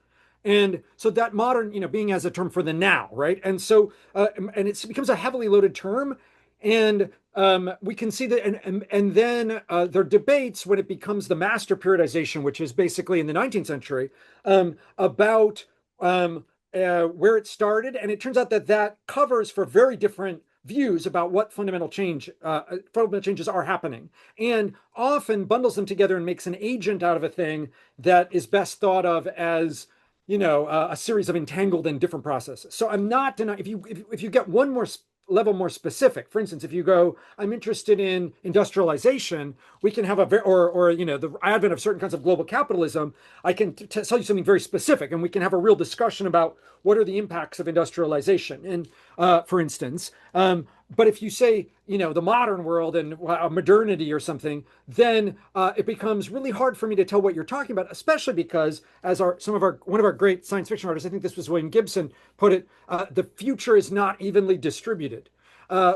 And so that modern, being as a term for the now, right? And so, and it becomes a heavily loaded term. And we can see that, and then there are debates when it becomes the master periodization, which is basically in the 19th century, about where it started. And it turns out that covers for very different views about what fundamental changes are happening, and often bundles them together and makes an agent out of a thing that is best thought of as a series of entangled and different processes. So I'm not denying, if you get one more level more specific, for instance, if you go, I'm interested in industrialization, we can have or the advent of certain kinds of global capitalism, I can tell you something very specific, and we can have a real discussion about what are the impacts of industrialization. And for instance, but if you say, the modern world and modernity or something, then it becomes really hard for me to tell what you're talking about, especially because, as one of our great science fiction artists, I think this was William Gibson, put it, the future is not evenly distributed.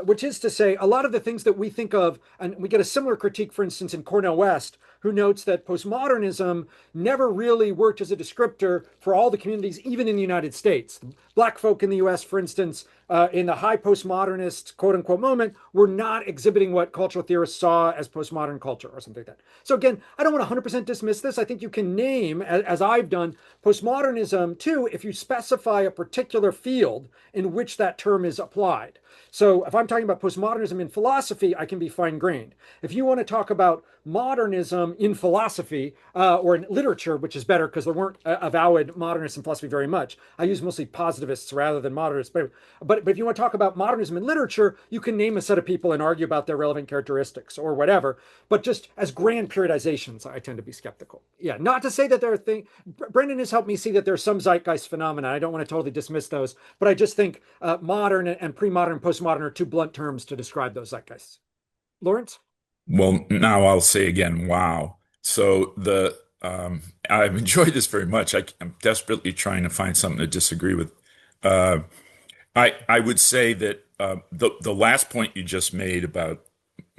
Which is to say, a lot of the things that we think of, and we get a similar critique, for instance, in Cornel West, who notes that postmodernism never really worked as a descriptor for all the communities, even in the United States. Black folk in the US, for instance, in the high postmodernist, quote unquote, moment, were not exhibiting what cultural theorists saw as postmodern culture or something like that. So again, I don't want to 100% dismiss this. I think you can name, as I've done, postmodernism too, if you specify a particular field in which that term is applied. So if I'm talking about postmodernism in philosophy, I can be fine-grained. If you want to talk about modernism in philosophy or in literature, which is better because there weren't avowed modernists in philosophy very much. I use mostly positivists rather than modernists. But if you want to talk about modernism in literature, you can name a set of people and argue about their relevant characteristics or whatever. But just as grand periodizations, I tend to be skeptical. Yeah, not to say that there are things. Brendan has helped me see that there are some zeitgeist phenomena. I don't want to totally dismiss those, but I just think modern and pre-modern, postmodern are two blunt terms to describe those zeitgeists. Lawrence? Well, now I'll say again, wow. So I've enjoyed this very much. I'm desperately trying to find something to disagree with. Uh, I would say that the last point you just made about,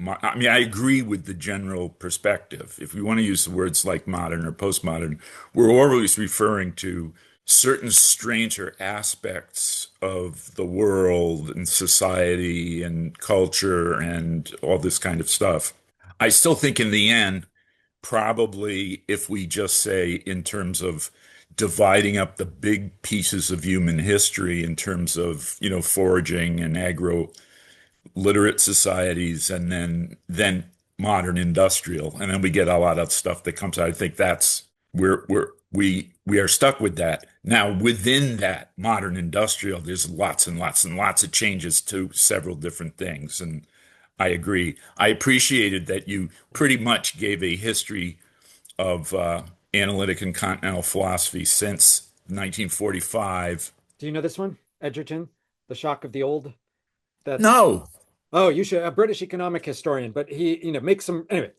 I mean, I agree with the general perspective. If we want to use the words like modern or postmodern, we're always referring to certain stranger aspects of the world and society and culture and all this kind of stuff. I still think in the end, probably if we just say in terms of dividing up the big pieces of human history in terms of, foraging and literate societies, and then modern industrial, and then we get a lot of stuff that comes out. I think that's we are stuck with that. Now, within that modern industrial, there's lots and lots and lots of changes to several different things, and I agree. I appreciated that you pretty much gave a history of analytic and continental philosophy since 1945. Do you know this one, Edgerton? The Shock of the Old? That's No. Oh, you should, a British economic historian, but he, makes some, anyway,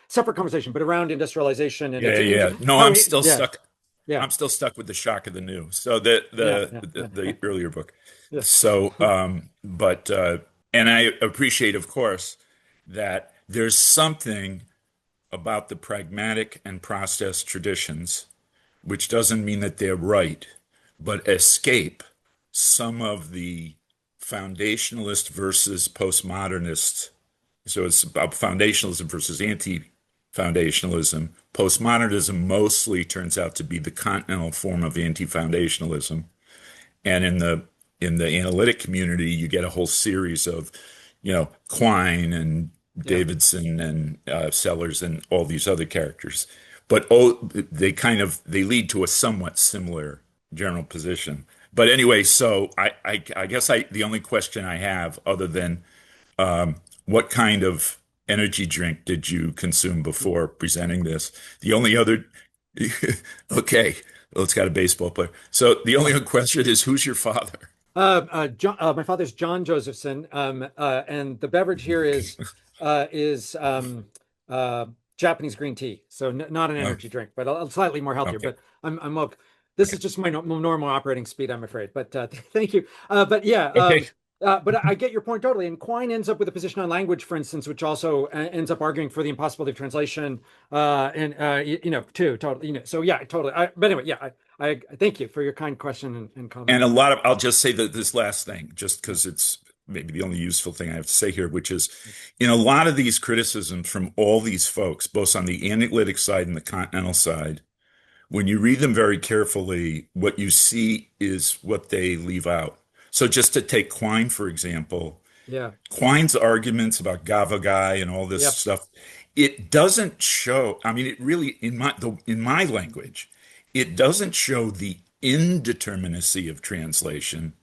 separate conversation, but around industrialization and Yeah. No, I'm still stuck. Yeah. I'm still stuck with the Shock of the New. So the earlier book. Yeah. So, and I appreciate, of course, that there's something about the pragmatic and process traditions, which doesn't mean that they're right, but escape some of the foundationalist versus postmodernist. So it's about foundationalism versus anti-foundationalism. Postmodernism mostly turns out to be the continental form of anti-foundationalism. And in the analytic community, you get a whole series of, Quine and Davidson and Sellers and all these other characters. But they lead to a somewhat similar general position. But anyway, so I guess the only question I have, other than what kind of energy drink did you consume before presenting this? The only other, okay, well, it's got a baseball player. So the only other question is, who's your father? My father's John Josephson, and the beverage here is Japanese green tea. So not an energy drink, but slightly more healthier. Okay. But I'm up. This is just my normal operating speed, I'm afraid. But thank you. But yeah. Okay. But I get your point totally. And Quine ends up with a position on language, for instance, which also ends up arguing for the impossibility of translation. Too totally. So yeah, totally. But anyway, yeah. I thank you for your kind question and comment. And I'll just say that this last thing, just because it's maybe the only useful thing I have to say here, which is in a lot of these criticisms from all these folks, both on the analytic side and the continental side, when you read them very carefully, what you see is what they leave out. So just to take Quine, for example, Quine's arguments about Gavagai and all this stuff, it doesn't show, I mean, it really, in my language, it doesn't show the indeterminacy of translation.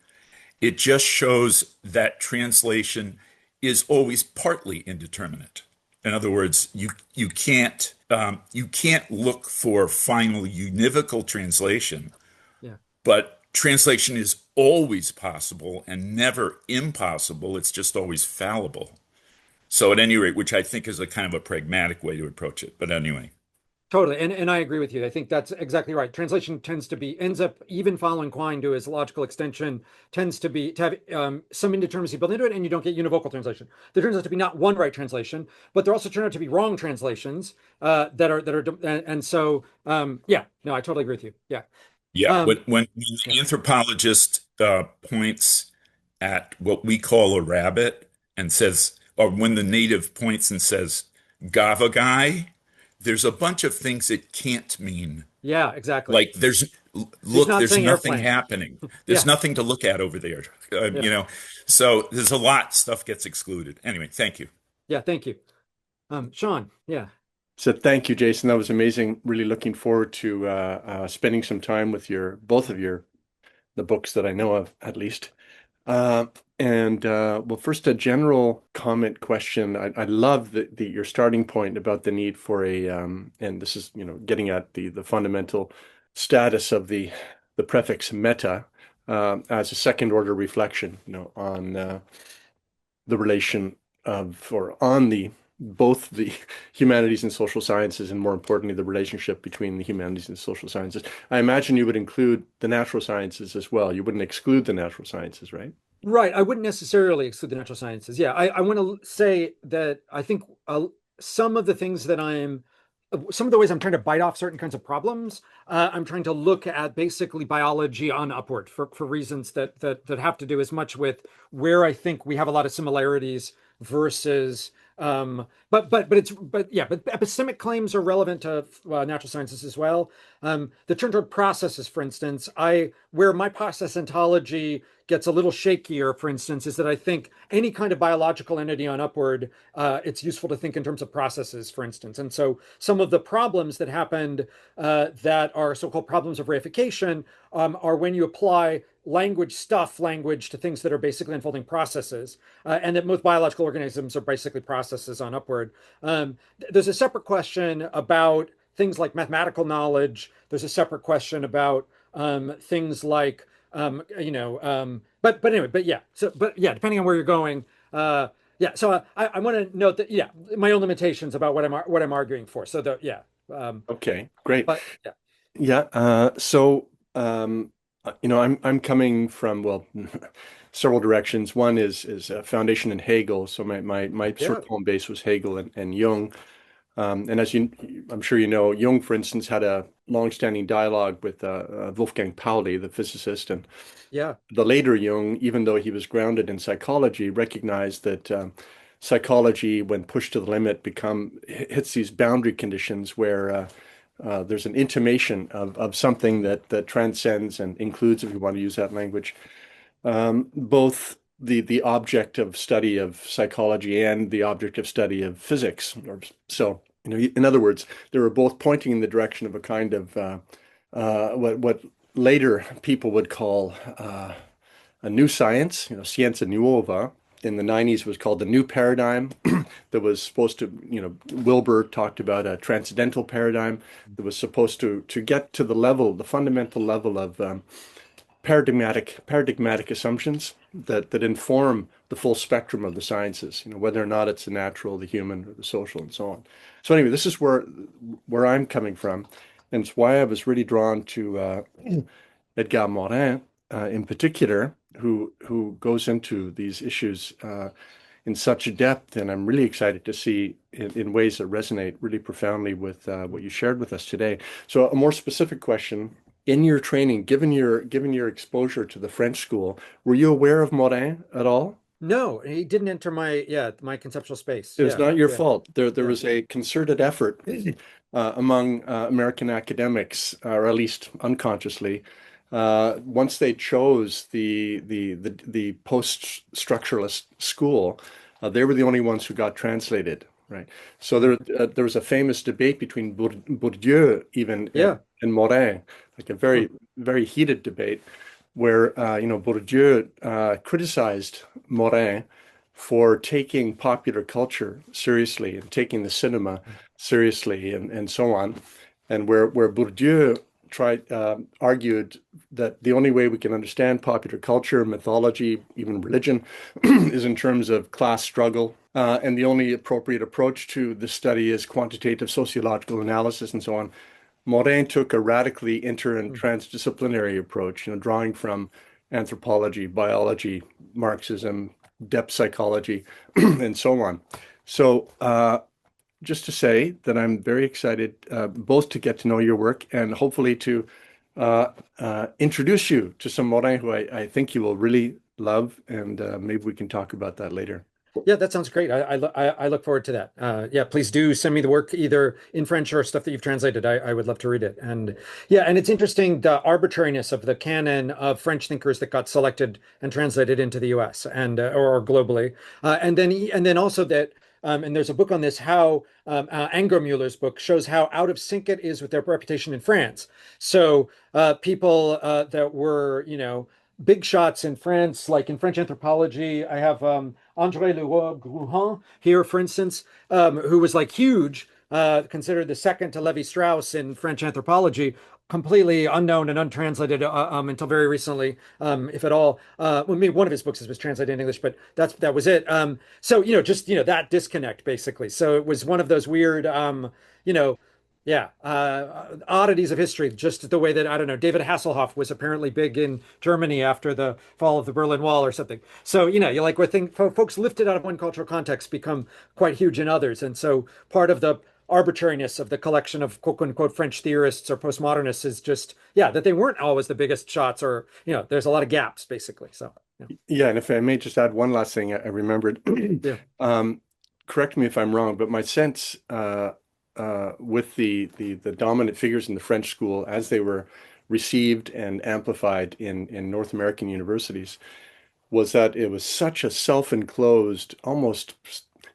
It just shows that translation is always partly indeterminate. In other words, you can't look for final univocal translation, but translation is always possible and never impossible. It's just always fallible. So at any rate, which I think is a kind of a pragmatic way to approach it. But anyway. Totally. And I agree with you. I think that's exactly right. Translation ends up, even following Quine to his logical extension, tends to have some indeterminacy built into it, and you don't get univocal translation. There turns out to be not one right translation, but there also turn out to be wrong translations I totally agree with you. Yeah. Yeah. When the anthropologist points at what we call a rabbit and says, or when the native points and says, Gavagai, there's a bunch of things it can't mean. Yeah, exactly. Like there's nothing airplane happening. There's nothing to look at over there. So there's a lot, stuff gets excluded. Anyway, thank you. Yeah, thank you. Sean, yeah. So thank you, Jason. That was amazing. Really looking forward to spending some time with both of the books that I know of, at least. Well, first, a general comment question. I love your starting point about the need for and this is, getting at the fundamental status of the prefix meta as a second order reflection, on the relation of, or on both the humanities and social sciences, and more importantly, the relationship between the humanities and social sciences. I imagine you would include the natural sciences as well. You wouldn't exclude the natural sciences, right? Right. I wouldn't necessarily exclude the natural sciences. Yeah. I want to say that I think some of the ways I'm trying to bite off certain kinds of problems, I'm trying to look at basically biology on upward for reasons that have to do as much with where I think we have a lot of similarities versus but epistemic claims are relevant to natural sciences as well. The turn toward processes, for instance, I where my process ontology gets a little shakier, for instance, is that I think any kind of biological entity on upward, it's useful to think in terms of processes, for instance. And so some of the problems that happened that are so-called problems of reification are when you apply stuff language to things that are basically unfolding processes, and that most biological organisms are basically processes on upward. There's a separate question about things like mathematical knowledge. There's a separate question about things like but anyway, depending on where you're going, so I want to note that my own limitations about what I'm arguing for. So Okay, great. But I'm coming from several directions. One is a foundation in Hegel. So my sort of home base was Hegel and Jung. And as I'm sure you know, Jung, for instance, had a long-standing dialogue with Wolfgang Pauli, the physicist, and the later Jung, even though he was grounded in psychology, recognized that psychology, when pushed to the limit, hits these boundary conditions where there's an intimation of something that transcends and includes, if you want to use that language, both the object of study of psychology and the object of study of physics. So, in other words, they were both pointing in the direction of a kind of what later people would call a new science, scienza nuova. In the 90s was called the new paradigm that was supposed to, Wilbur talked about a transcendental paradigm that was supposed to get to the fundamental level of paradigmatic assumptions that inform the full spectrum of the sciences, whether or not it's the natural, the human, or the social, and so on. So anyway, this is where I'm coming from, and it's why I was really drawn to Edgar Morin in particular, who goes into these issues in such depth, and I'm really excited to see in ways that resonate really profoundly with what you shared with us today. So a more specific question. In your training, given your exposure to the French school, were you aware of Morin at all? No, he didn't enter my conceptual space. It was not your fault. There was a concerted effort among American academics, or at least unconsciously, once they chose the post-structuralist school, they were the only ones who got translated. Right. So there was a famous debate between Bourdieu and Morin, like a very, very heated debate where, Bourdieu criticized Morin for taking popular culture seriously and taking the cinema seriously and so on. And where Bourdieu argued that the only way we can understand popular culture, mythology, even religion, is in terms of class struggle. And the only appropriate approach to the study is quantitative sociological analysis and so on. Morin took a radically inter and transdisciplinary approach, drawing from anthropology, biology, Marxism, depth psychology, and so on. So just to say that I'm very excited both to get to know your work and hopefully to introduce you to some Morin who I think you will really love, and maybe we can talk about that later. Yeah, that sounds great. I look forward to that. Please do send me the work either in French or stuff that you've translated. I would love to read it. And it's interesting the arbitrariness of the canon of French thinkers that got selected and translated into the US and or globally. And then also that and there's a book on this, how Angermüller's book shows how out of sync it is with their reputation in France. So people that were, big shots in France, like in French anthropology, I have André Leroy-Gruhan here, for instance, who was like huge, considered the second to Lévi-Strauss in French anthropology, completely unknown and untranslated until very recently, if at all. Maybe one of his books was translated in English, but that was it. So that disconnect basically. So it was one of those weird, oddities of history, just the way that, I don't know, David Hasselhoff was apparently big in Germany after the fall of the Berlin Wall or something. So, you're like where folks lifted out of one cultural context become quite huge in others. And so part of the arbitrariness of the collection of quote unquote French theorists or postmodernists is just, that they weren't always the biggest shots, or, there's a lot of gaps basically. So, yeah. And if I may just add one last thing, I remembered, correct me if I'm wrong, but my sense, with the dominant figures in the French school as they were received and amplified in North American universities was that it was such a self-enclosed, almost,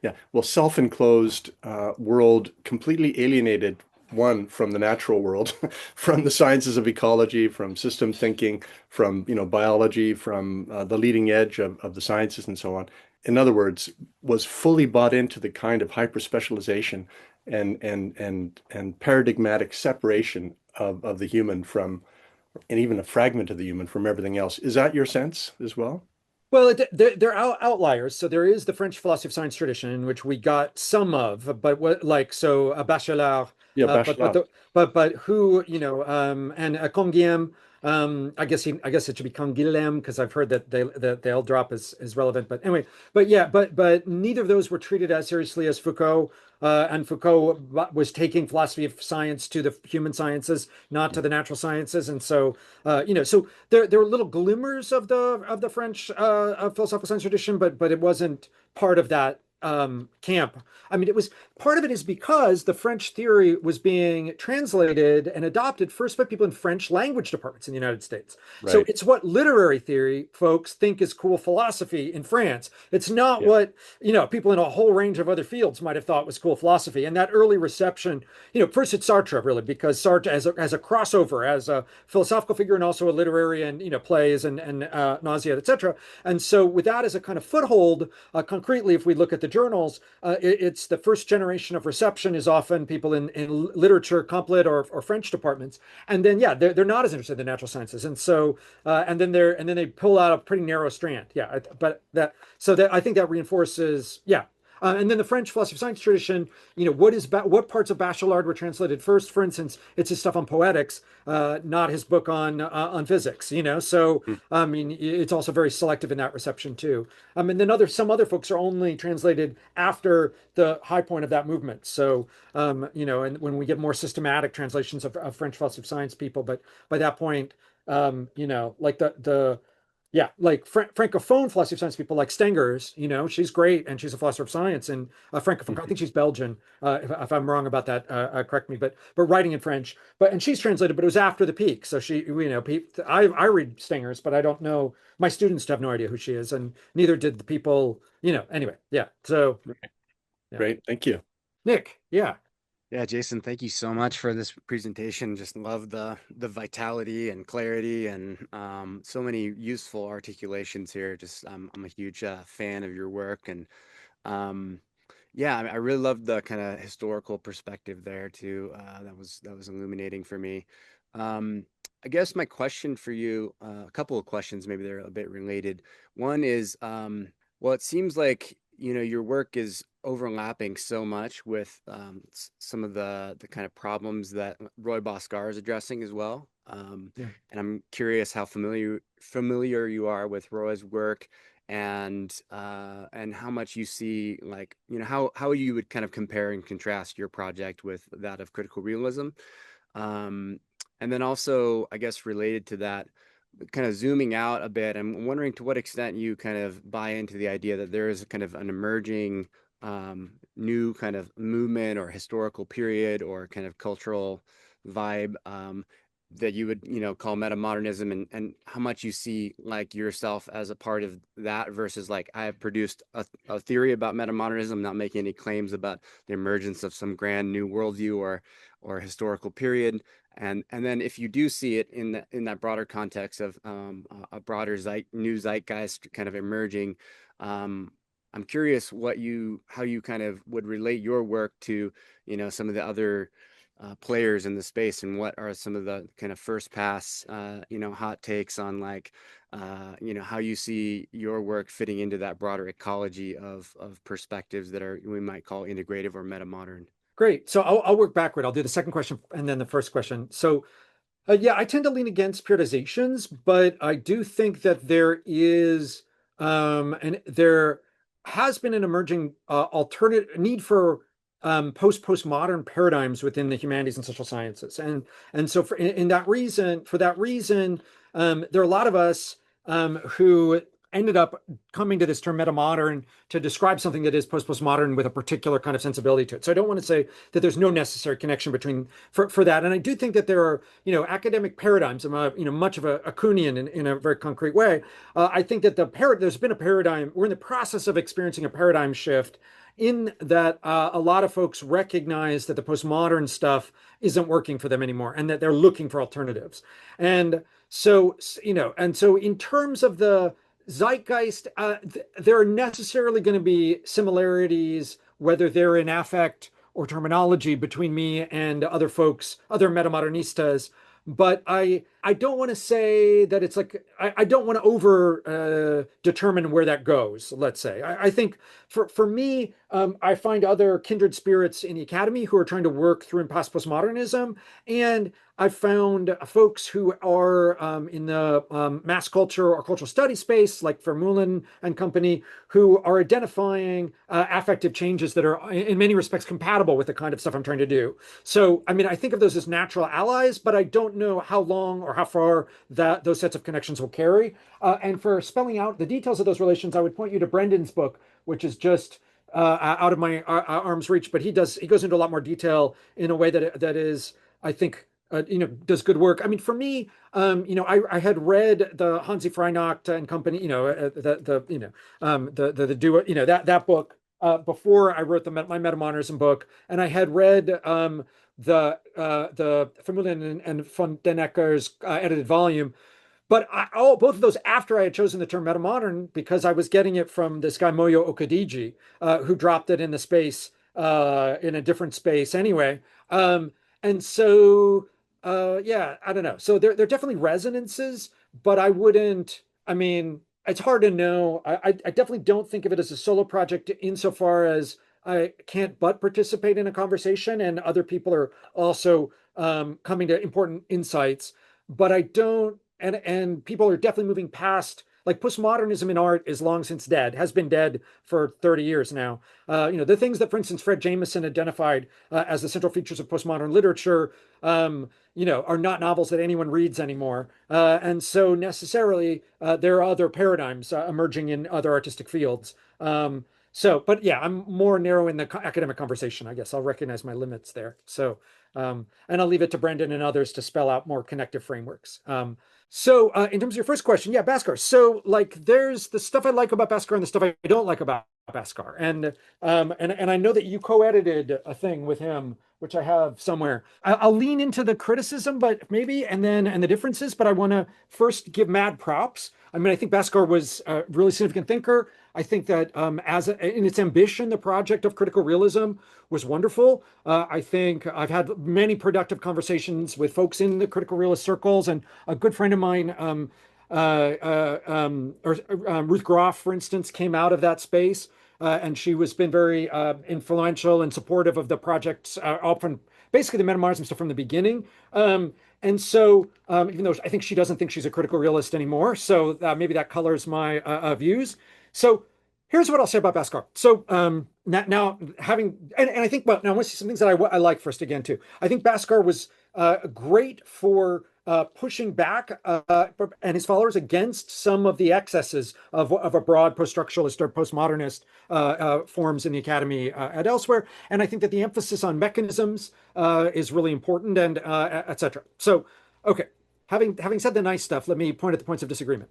yeah, well, self-enclosed world, completely alienated, one, from the natural world, from the sciences of ecology, from system thinking, from, biology, from the leading edge of the sciences and so on. In other words, was fully bought into the kind of hyper-specialization and paradigmatic separation of the human from, and even a fragment of the human from everything else. Is that your sense as well? Well, they're outliers. So there is the French philosophy of science tradition, which we got some of, but what so a Bachelard, Yeah, but Bachelard. but who and a Canguilhem, I guess it should be Canguilhem because I've heard that the L drop is relevant. But anyway, but neither of those were treated as seriously as Foucault. And Foucault was taking philosophy of science to the human sciences, not to the natural sciences, and so so there were little glimmers of the French philosophical science tradition, but it wasn't part of that camp. I mean, it was part of it is because the French theory was being translated and adopted first by people in French language departments in the United States. Right. So it's what literary theory folks think is cool philosophy in France. It's not what, people in a whole range of other fields might have thought was cool philosophy. And that early reception, first it's Sartre really, because Sartre as a crossover, as a philosophical figure and also a literary and, plays and Nausea, etc. And so with that as a kind of foothold, concretely, if we look at the journals, it's the first generation of reception is often people in literature, comp lit or French departments, and then they're not as interested in the natural sciences, and so and then they pull out a pretty narrow strand. I think that reinforces and then the French philosophy of science tradition, what parts of Bachelard were translated first? For instance, it's his stuff on poetics, not his book on physics. So I mean, it's also very selective in that reception too. And then some other folks are only translated after the high point of that movement. So and when we get more systematic translations of French philosophy of science people, but by that point, like Francophone philosophy of science people like Stengers, she's great and she's a philosopher of science and Francophone. I think she's Belgian. If I'm wrong about that, correct me. But writing in French. And she's translated, but it was after the peak. So she, I read Stengers, but I don't know. My students have no idea who she is, and neither did the people. Anyway, yeah. So, Great, thank you, Nick. Yeah. Yeah, Jason, thank you so much for this presentation. Just love the vitality and clarity and so many useful articulations here. Just I'm a huge fan of your work, and I really loved the kind of historical perspective there too. That was illuminating for me. I guess my question for you, a couple of questions, maybe they're a bit related. One is, well, it seems like your work is overlapping so much with some of the kind of problems that Roy Bhaskar is addressing as well. And I'm curious how familiar you are with Roy's work and how much you see, like, how you would kind of compare and contrast your project with that of critical realism. And then also, I guess, related to that, kind of zooming out a bit, I'm wondering to what extent you kind of buy into the idea that there is kind of an emerging new kind of movement or historical period or kind of cultural vibe that you would call metamodernism, and how much you see like yourself as a part of that versus like I have produced a theory about metamodernism, not making any claims about the emergence of some grand new worldview or historical period. And then if you do see it in that broader context of a broader new zeitgeist kind of emerging, I'm curious how you kind of would relate your work to some of the other players in the space, and what are some of the kind of first pass hot takes on like how you see your work fitting into that broader ecology of perspectives that we might call integrative or metamodern. Great. So I'll work backward. I'll do the second question and then the first question. So I tend to lean against periodizations, but I do think that there is and there has been an emerging alternate need for postmodern paradigms within the humanities and social sciences, and so for that reason, there are a lot of us who ended up coming to this term metamodern to describe something that is postmodern with a particular kind of sensibility to it. So I don't want to say that there's no necessary connection between for that. And I do think that there are, academic paradigms. I'm much of a Kuhnian in a very concrete way. I think that there's been a paradigm. We're in the process of experiencing a paradigm shift in that a lot of folks recognize that the postmodern stuff isn't working for them anymore and that they're looking for alternatives. And so, in terms of the zeitgeist, there are necessarily going to be similarities, whether they're in affect or terminology, between me and other folks, other metamodernistas. But I don't want to say that it's like, I don't want to over determine where that goes, let's say. I think for me, I find other kindred spirits in the academy who are trying to work through and past postmodernism. And I've found folks who are in the mass culture or cultural studies space, like Vermeulen and company, who are identifying affective changes that are in many respects compatible with the kind of stuff I'm trying to do. So, I mean, I think of those as natural allies, but I don't know how long or how far those sets of connections will carry. And for spelling out the details of those relations, I would point you to Brendan's book, which is just out of my arm's reach, but he goes into a lot more detail in a way that is, I think, does good work. I mean, for me, I had read the Hansi Freinacht and company, the duo, that book before I wrote my Metamodernism book, and I had read the Vermeulen and von Denecker's edited volume. But both of those after I had chosen the term metamodern, because I was getting it from this guy Moyo Okadiji, who dropped it in the space, in a different space anyway. And so, I don't know. So there are definitely resonances, but it's hard to know. I definitely don't think of it as a solo project insofar as I can't but participate in a conversation and other people are also coming to important insights, but I don't, and people are definitely moving past, like postmodernism in art is long since dead, has been dead for 30 years now. The things that, for instance, Fred Jameson identified as the central features of postmodern literature, are not novels that anyone reads anymore. And so necessarily there are other paradigms emerging in other artistic fields. But yeah, I'm more narrow in the academic conversation, I guess. I'll recognize my limits there. So, and I'll leave it to Brendan and others to spell out more connective frameworks. So in terms of your first question, yeah, Bhaskar. So like there's the stuff I like about Bhaskar and the stuff I don't like about Bhaskar. And I know that you co-edited a thing with him, which I have somewhere. I'll lean into the criticism, but maybe, and the differences, but I want to first give mad props. I mean, I think Bhaskar was a really significant thinker. I think that in its ambition, the project of critical realism was wonderful. I think I've had many productive conversations with folks in the critical realist circles, and a good friend of mine, Ruth Groff, for instance, came out of that space, and she was been very influential and supportive of the projects, often basically the Metamodernism stuff from the beginning. And so, even though I think she doesn't think she's a critical realist anymore, so maybe that colors my views. So here's what I'll say about Bhaskar. So now having, and I think, well, now I want to see some things that I like first again too. I think Bhaskar was great for pushing back and his followers against some of the excesses of a broad post-structuralist or postmodernist forms in the academy and elsewhere. And I think that the emphasis on mechanisms is really important, and etc. So, okay, having said the nice stuff, let me point at the points of disagreement.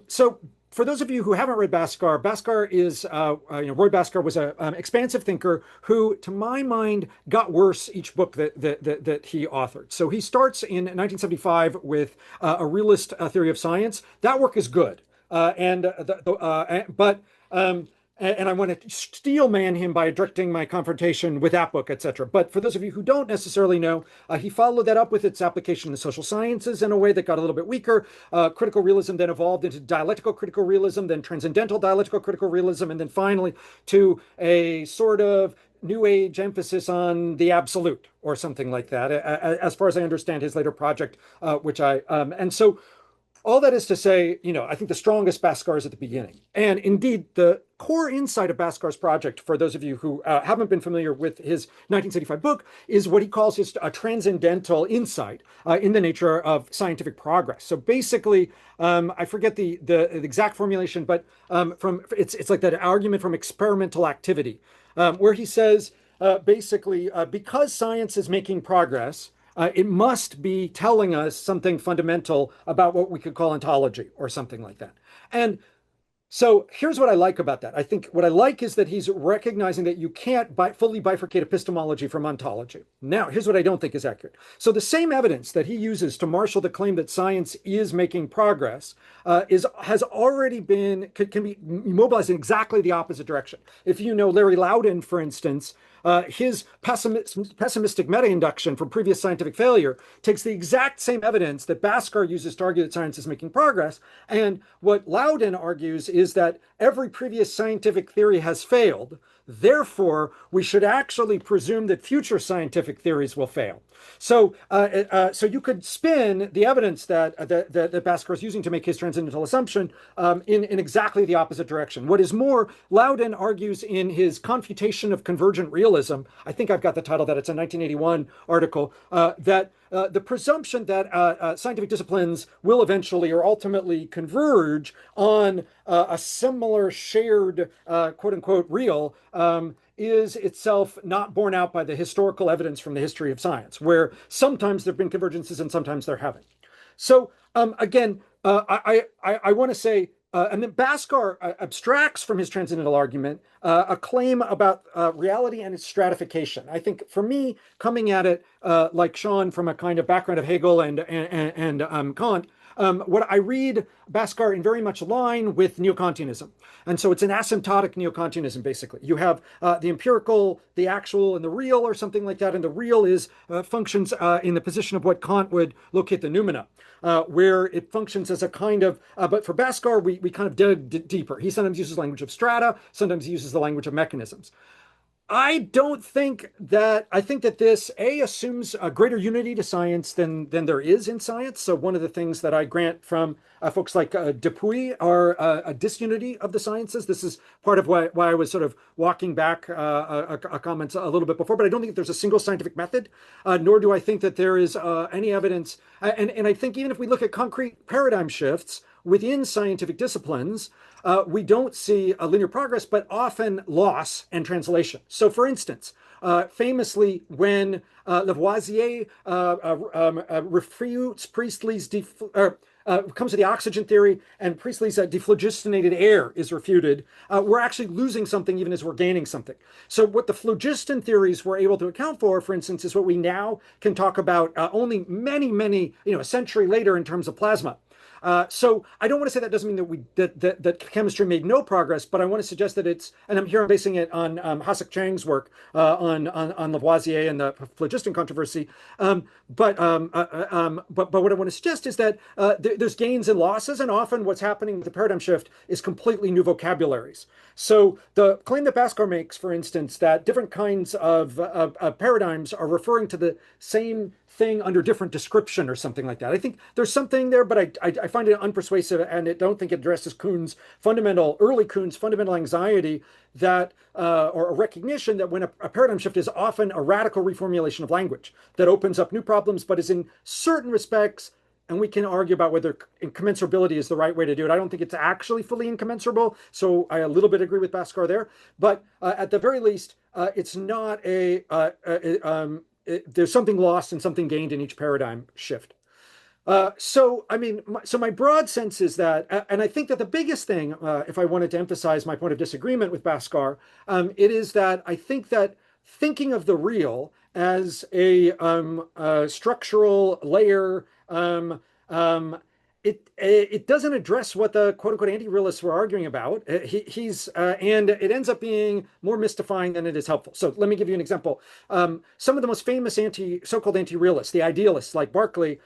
So for those of you who haven't read Bhaskar, Bhaskar is, Roy Bhaskar was an expansive thinker who, to my mind, got worse each book that he authored. So he starts in 1975 with a realist theory of science. That work is good, and I want to steelman him by directing my confrontation with that book, etc. But for those of you who don't necessarily know, he followed that up with its application in the social sciences in a way that got a little bit weaker. Critical realism then evolved into dialectical critical realism, then transcendental dialectical critical realism, and then finally to a sort of New Age emphasis on the absolute or something like that, as far as I understand his later project, and so all that is to say, I think the strongest Bhaskar is at the beginning. And indeed, the core insight of Bhaskar's project, for those of you who haven't been familiar with his 1975 book, is what he calls his transcendental insight in the nature of scientific progress. So basically, I forget the exact formulation, but it's like that argument from experimental activity, where he says, basically, because science is making progress, it must be telling us something fundamental about what we could call ontology or something like that. And so here's what I like about that. I think what I like is that he's recognizing that you can't fully bifurcate epistemology from ontology. Now, here's what I don't think is accurate. So the same evidence that he uses to marshal the claim that science is making progress has already can be mobilized in exactly the opposite direction. If you know Larry Loudon, for instance, his pessimistic meta-induction from previous scientific failure takes the exact same evidence that Bhaskar uses to argue that science is making progress. And what Loudon argues is that every previous scientific theory has failed. Therefore, we should actually presume that future scientific theories will fail. So, so you could spin the evidence that Bhaskar is using to make his transcendental assumption in exactly the opposite direction. What is more, Loudon argues in his Confutation of Convergent Realism, I think I've got the title that it's a 1981 article, that the presumption that scientific disciplines will eventually or ultimately converge on a similar shared quote unquote real is itself not borne out by the historical evidence from the history of science, where sometimes there have been convergences and sometimes there haven't. So again, I want to say, and then Bhaskar abstracts from his transcendental argument a claim about reality and its stratification. I think for me, coming at it like Sean from a kind of background of Hegel and Kant, what I read Bhaskar in very much line with neo-Kantianism. And so it's an asymptotic neo-Kantianism, basically. You have the empirical, the actual, and the real, or something like that. And the real is functions in the position of what Kant would locate the noumena, where it functions as a kind of, but for Bhaskar, we kind of dug deeper. He sometimes uses language of strata, sometimes he uses the language of mechanisms. I don't think that, I think that this, assumes a greater unity to science than there is in science. So one of the things that I grant from folks like Dupuy are a disunity of the sciences. This is part of why I was sort of walking back a comment a little bit before, but I don't think there's a single scientific method, nor do I think that there is any evidence. And I think even if we look at concrete paradigm shifts within scientific disciplines, we don't see a linear progress, but often loss and translation. So for instance, famously, when Lavoisier refutes Priestley's comes to the oxygen theory and Priestley's dephlogistonated air is refuted, we're actually losing something even as we're gaining something. So what the phlogiston theories were able to account for instance, is what we now can talk about only many, a century later in terms of plasma. So I don't want to say that doesn't mean that chemistry made no progress, but I want to suggest that it's, and I'm basing it on Hasek Chang's work on Lavoisier and the phlogiston controversy. But what I want to suggest is that there's gains and losses, and often what's happening with the paradigm shift is completely new vocabularies. So the claim that Bhaskar makes, for instance, that different kinds of paradigms are referring to the same thing under different description or something like that. I think there's something there, but I find it unpersuasive, and I don't think it addresses early Kuhn's fundamental anxiety that, or a recognition that when a paradigm shift is often a radical reformulation of language that opens up new problems, but is in certain respects, and we can argue about whether incommensurability is the right way to do it. I don't think it's actually fully incommensurable, so I a little bit agree with Bhaskar there. But at the very least, it's not there's something lost and something gained in each paradigm shift. So my broad sense is that, and I think that the biggest thing, if I wanted to emphasize my point of disagreement with Bhaskar, it is that I think that thinking of the real as a structural layer, it doesn't address what the quote unquote anti-realists were arguing about. And it ends up being more mystifying than it is helpful. So let me give you an example. Some of the most famous so-called anti-realists, the idealists like Berkeley,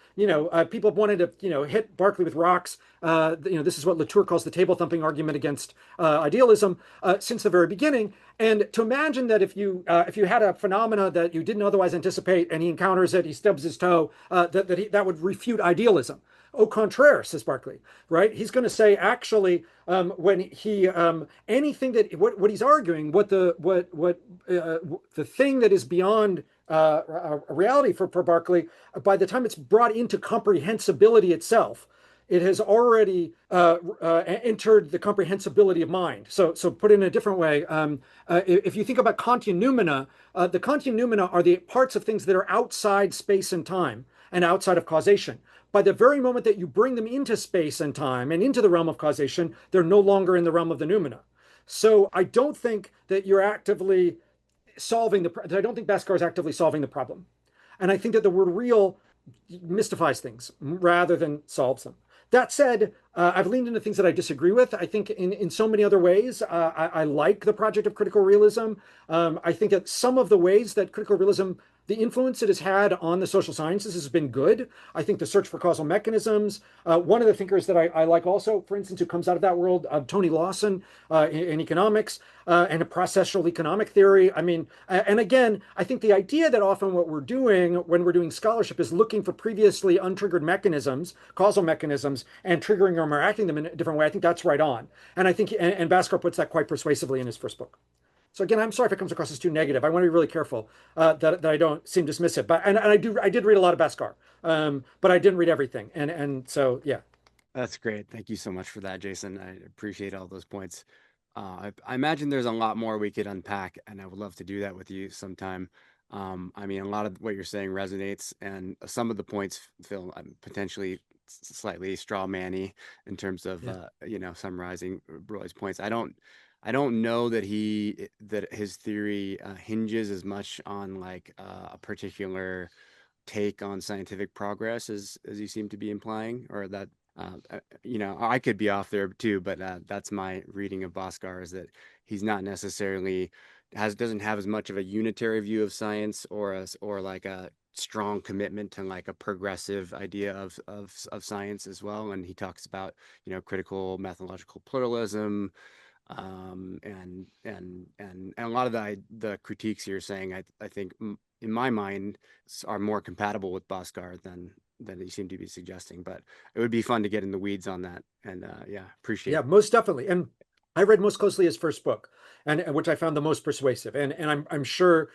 people wanted to, hit Berkeley with rocks. This is what Latour calls the table thumping argument against idealism since the very beginning. And to imagine that if you had a phenomena that you didn't otherwise anticipate and he encounters it, he stubs his toe, that would refute idealism. au contraire, says Berkeley, right? He's going to say, actually, when he anything that what he's arguing, the thing that is beyond reality for Berkeley, by the time it's brought into comprehensibility itself, it has already entered the comprehensibility of mind. So put it in a different way, if you think about Kantian noumena, the Kantian noumena are the parts of things that are outside space and time and outside of causation. By the very moment that you bring them into space and time and into the realm of causation, they're no longer in the realm of the noumena. So I don't think that you're actively solving I don't think Bhaskar is actively solving the problem. And I think that the word real mystifies things rather than solves them. That said, I've leaned into things that I disagree with. I think in so many other ways, I like the project of critical realism. I think that some of the ways that critical realism, the influence it has had on the social sciences has been good. I think the search for causal mechanisms. One of the thinkers that I like also, for instance, who comes out of that world, Tony Lawson in economics and a processual economic theory. I mean, and again, I think the idea that often what we're doing when we're doing scholarship is looking for previously untriggered mechanisms, causal mechanisms, and triggering them or acting them in a different way, I think that's right on. And I think, and Bhaskar puts that quite persuasively in his first book. So again, I'm sorry if it comes across as too negative. I want to be really careful that I don't seem dismissive. But and I did read a lot of Bhaskar, but I didn't read everything. And so yeah. That's great. Thank you so much for that, Jason. I appreciate all those points. I imagine there's a lot more we could unpack, and I would love to do that with you sometime. I mean, a lot of what you're saying resonates, and some of the points feel potentially slightly straw manny in terms of summarizing Roy's points. I don't know that his theory hinges as much on like a particular take on scientific progress as you seem to be implying, or that I could be off there too, but that's my reading of Bhaskar, is that he's not necessarily doesn't have as much of a unitary view of science or like a strong commitment to like a progressive idea of science as well. And he talks about critical methodological pluralism, and a lot of the critiques you're saying, I think in my mind are more compatible with Bhaskar than you seem to be suggesting. But it would be fun to get in the weeds on that. And appreciate it. Yeah, most definitely. And I read most closely his first book, and which I found the most persuasive. And I'm sure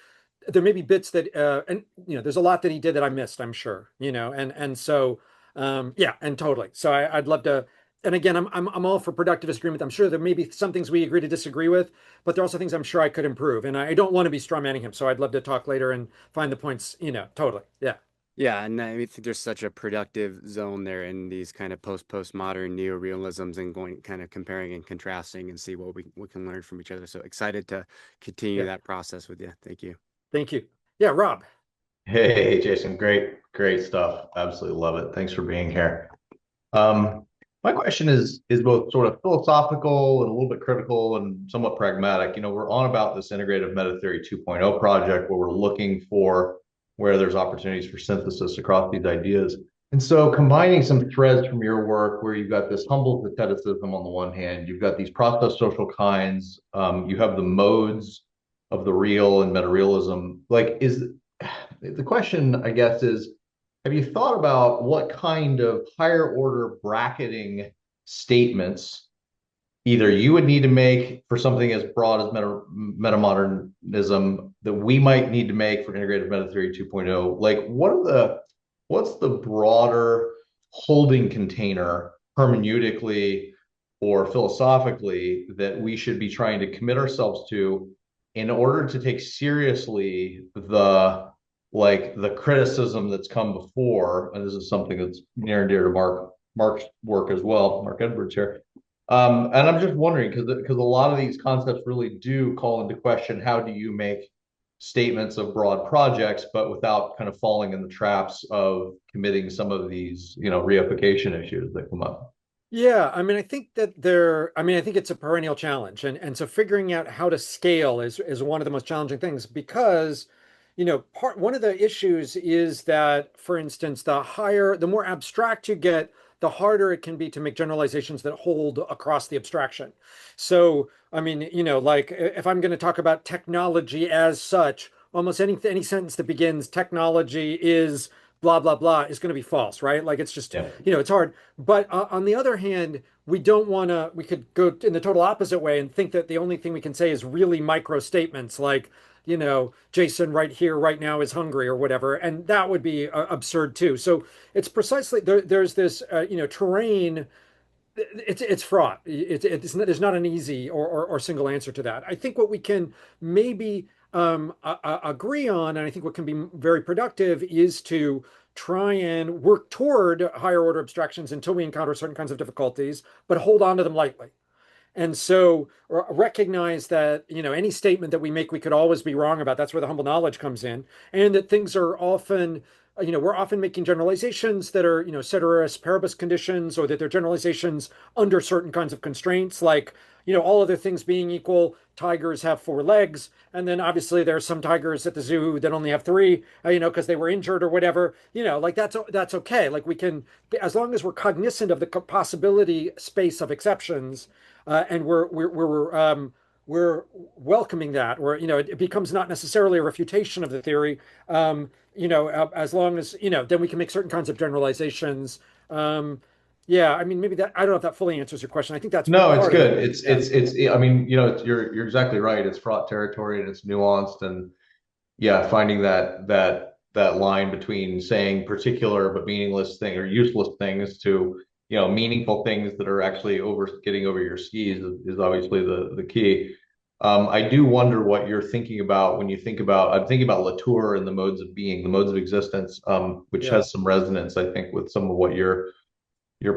there may be bits that and there's a lot that he did that I missed, I'm sure, and so yeah, and totally. So I'd love to. And again, I'm all for productive agreement. I'm sure there may be some things we agree to disagree with, but there are also things I'm sure I could improve. And I don't want to be strawmanning him. So I'd love to talk later and find the points, totally. Yeah. Yeah, and I think there's such a productive zone there in these kind of postmodern neorealisms, and going kind of comparing and contrasting and see what we can learn from each other. So excited to continue that process with you. Thank you. Thank you. Yeah, Rob. Hey, Jason, great stuff. Absolutely love it. Thanks for being here. My question is both sort of philosophical and a little bit critical and somewhat pragmatic. We're on about this integrative meta theory 2.0 project where we're looking for where there's opportunities for synthesis across these ideas. And so combining some threads from your work where you've got this humble patheticism on the one hand, you've got these process social kinds, you have the modes of the real and meta-realism. Like, the question, I guess, is, have you thought about what kind of higher order bracketing statements either you would need to make for something as broad as metamodernism that we might need to make for integrative meta theory 2.0? Like, what's the broader holding container hermeneutically or philosophically that we should be trying to commit ourselves to in order to take seriously the criticism that's come before? And this is something that's near and dear to Mark's work as well, Mark Edwards here. And I'm just wondering, because a lot of these concepts really do call into question, how do you make statements of broad projects, but without kind of falling in the traps of committing some of these, reification issues that come up? Yeah, I mean, I think it's a perennial challenge. And so figuring out how to scale is one of the most challenging things, because one of the issues is that, for instance, the more abstract you get, the harder it can be to make generalizations that hold across the abstraction. So, I mean, like if I'm going to talk about technology as such, almost any sentence that begins technology is blah, blah, blah is going to be false, right? Like it's just, Yeah. it's hard. But on the other hand, we don't want to, we could go in the total opposite way and think that the only thing we can say is really micro statements like, Jason right here, right now is hungry or whatever. And that would be absurd too. So it's precisely, there's this, terrain. It's fraught. There's not an easy or single answer to that. I think what we can maybe agree on, and I think what can be very productive, is to try and work toward higher order abstractions until we encounter certain kinds of difficulties, but hold on to them lightly. And so recognize that, any statement that we make, we could always be wrong about. That's where the humble knowledge comes in. And that things are often, we're often making generalizations that are, ceteris paribus conditions, or that they're generalizations under certain kinds of constraints, like, all other things being equal, tigers have 4 legs. And then obviously there are some tigers at the zoo that only have 3, because they were injured or whatever, like that's okay. Like we can, as long as we're cognizant of the possibility space of exceptions, and we're welcoming that, or it becomes not necessarily a refutation of the theory. As long as then we can make certain kinds of generalizations. Yeah, I mean, maybe that, I don't know if that fully answers your question. I think that's No, it's part of good. it. It's I mean, you're exactly right. It's fraught territory and it's nuanced, and yeah, finding that line between saying particular but meaningless thing or useless things to meaningful things that are actually getting over your skis is obviously the key. I do wonder what you're thinking about when you think about, I'm thinking about Latour and the modes of being, the modes of existence, which has some resonance, I think, with some of what you're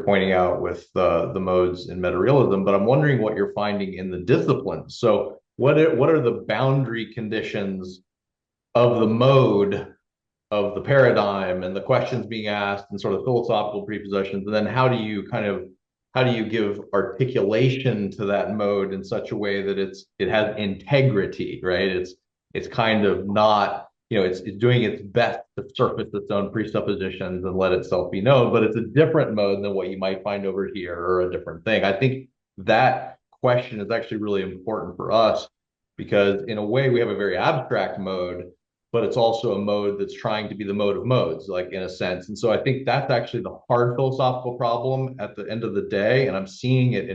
pointing out with the modes in metarealism. But I'm wondering what you're finding in the disciplines. So what are the boundary conditions of the mode, of the paradigm, and the questions being asked, and sort of philosophical prepossessions, and then how do you give articulation to that mode in such a way that it has integrity, right? It's kind of not, it's doing its best to surface its own presuppositions and let itself be known, but it's a different mode than what you might find over here, or a different thing. I think that question is actually really important for us, because in a way we have a very abstract mode, but it's also a mode that's trying to be the mode of modes, like in a sense. And so I think that's actually the hard philosophical problem at the end of the day. And I'm seeing it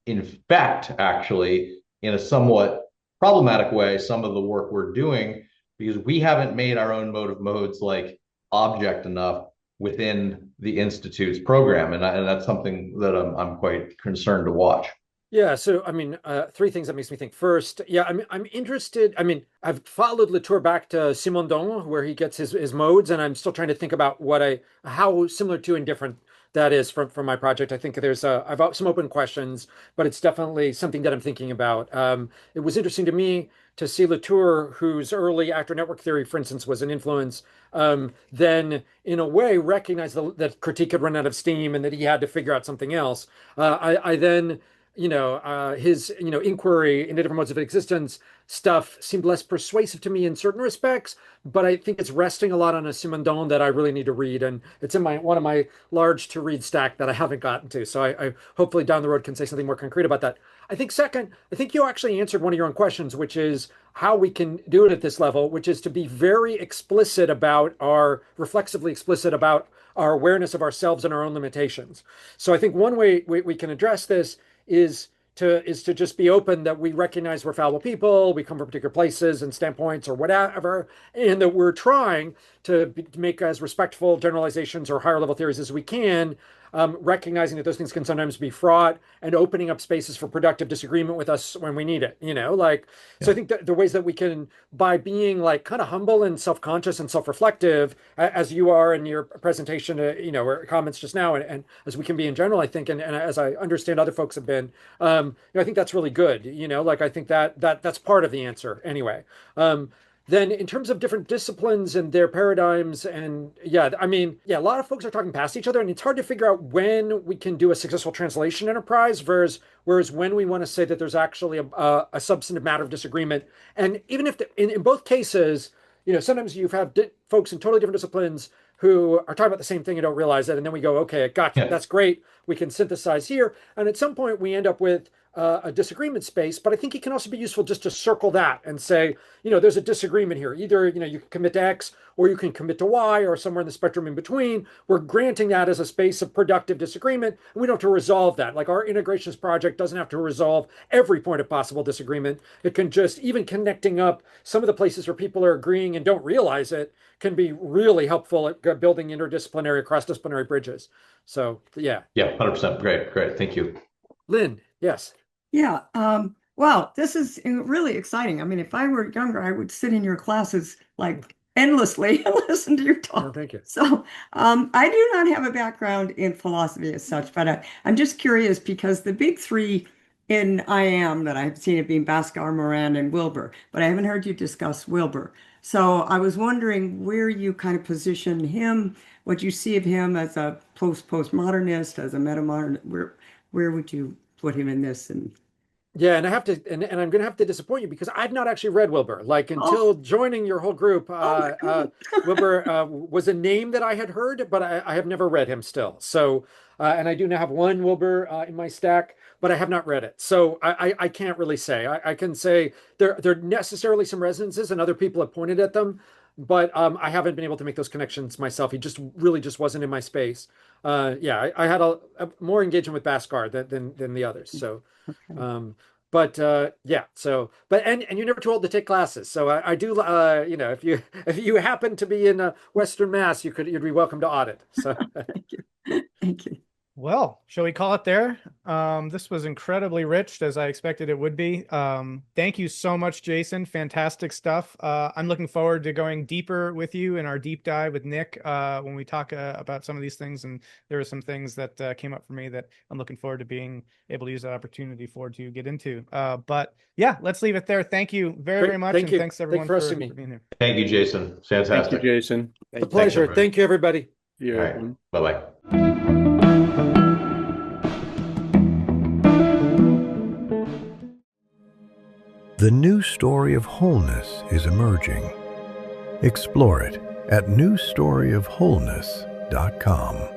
in fact, actually, in a somewhat problematic way, some of the work we're doing, because we haven't made our own mode of modes like object enough within the Institute's program. And that's something that I'm quite concerned to watch. Yeah, so I mean, 3 things that makes me think. First, yeah, I'm interested. I mean, I've followed Latour back to Simondon, where he gets his modes, and I'm still trying to think about how similar to and different that is from my project. I think I've got some open questions, but it's definitely something that I'm thinking about. It was interesting to me to see Latour, whose early actor network theory, for instance, was an influence, then in a way recognize that critique had run out of steam and that he had to figure out something else. I then his, inquiry into different modes of existence stuff seemed less persuasive to me in certain respects, but I think it's resting a lot on a Simondon that I really need to read, and it's in one of my large to read stack that I haven't gotten to. So I hopefully down the road can say something more concrete about that. I think second, I think you actually answered one of your own questions, which is how we can do it at this level, which is to be very explicit about reflexively explicit about our awareness of ourselves and our own limitations. So I think one way we can address this is to just be open that we recognize we're fallible people, we come from particular places and standpoints or whatever, and that we're trying to make as respectful generalizations or higher level theories as we can, recognizing that those things can sometimes be fraught, and opening up spaces for productive disagreement with us when we need it, So I think that the ways that we can, by being like kind of humble and self-conscious and self-reflective, as you are in your presentation, or comments just now, and as we can be in general, I think, and as I understand other folks have been, I think that's really good, I think that's part of the answer anyway. Then in terms of different disciplines and their paradigms, and a lot of folks are talking past each other, and it's hard to figure out when we can do a successful translation enterprise whereas when we want to say that there's actually a substantive matter of disagreement. And even if in both cases, sometimes you have folks in totally different disciplines who are talking about the same thing and don't realize it, and then we go, okay, gotcha, that's great, we can synthesize here, and at some point we end up with a disagreement space, but I think it can also be useful just to circle that and say, there's a disagreement here. Either, you can commit to X or you can commit to Y or somewhere in the spectrum in between. We're granting that as a space of productive disagreement, and we don't have to resolve that. Like our integrations project doesn't have to resolve every point of possible disagreement. It can just, even connecting up some of the places where people are agreeing and don't realize it, can be really helpful at building interdisciplinary, cross-disciplinary bridges. So, yeah. Yeah, 100%. Great. Thank you. Lynn, yes. Yeah. Wow, this is really exciting. I mean, if I were younger, I would sit in your classes like endlessly and listen to your talk. Oh, thank you. So I do not have a background in philosophy as such, but I'm just curious because the big three in I am that I've seen it being Bhaskar, Moran, and Wilber, but I haven't heard you discuss Wilber. So I was wondering where you kind of position him, what you see of him as a postmodernist, as a metamodern, where would you put him in this? And yeah, and I have to, and I'm going to have to disappoint you because I've not actually read Wilber. Like until joining your whole group, Wilber was a name that I had heard, but I have never read him still. So, and I do now have one Wilber in my stack, but I have not read it. So I can't really say. I can say there are necessarily some resonances, and other people have pointed at them, but I haven't been able to make those connections myself. He just wasn't in my space. Yeah, I had a more engagement with Bhaskar than the others. So. okay. But yeah, so and you're never too old to take classes. So I do if you happen to be in Western Mass, you'd be welcome to audit. So Thank you. Well, shall we call it there? This was incredibly rich, as I expected it would be. Thank you so much, Jason. Fantastic stuff. I'm looking forward to going deeper with you in our deep dive with Nick when we talk about some of these things. And there are some things that came up for me that I'm looking forward to being able to use that opportunity to get into. But yeah, let's leave it there. Thank you very much. Thank you. Thanks everyone for being here. Thank you, Jason. Fantastic. Thank you, Jason. It's a pleasure. Thank you, everybody. Yeah. All right. Bye-bye. The new story of wholeness is emerging. Explore it at newstoryofwholeness.com.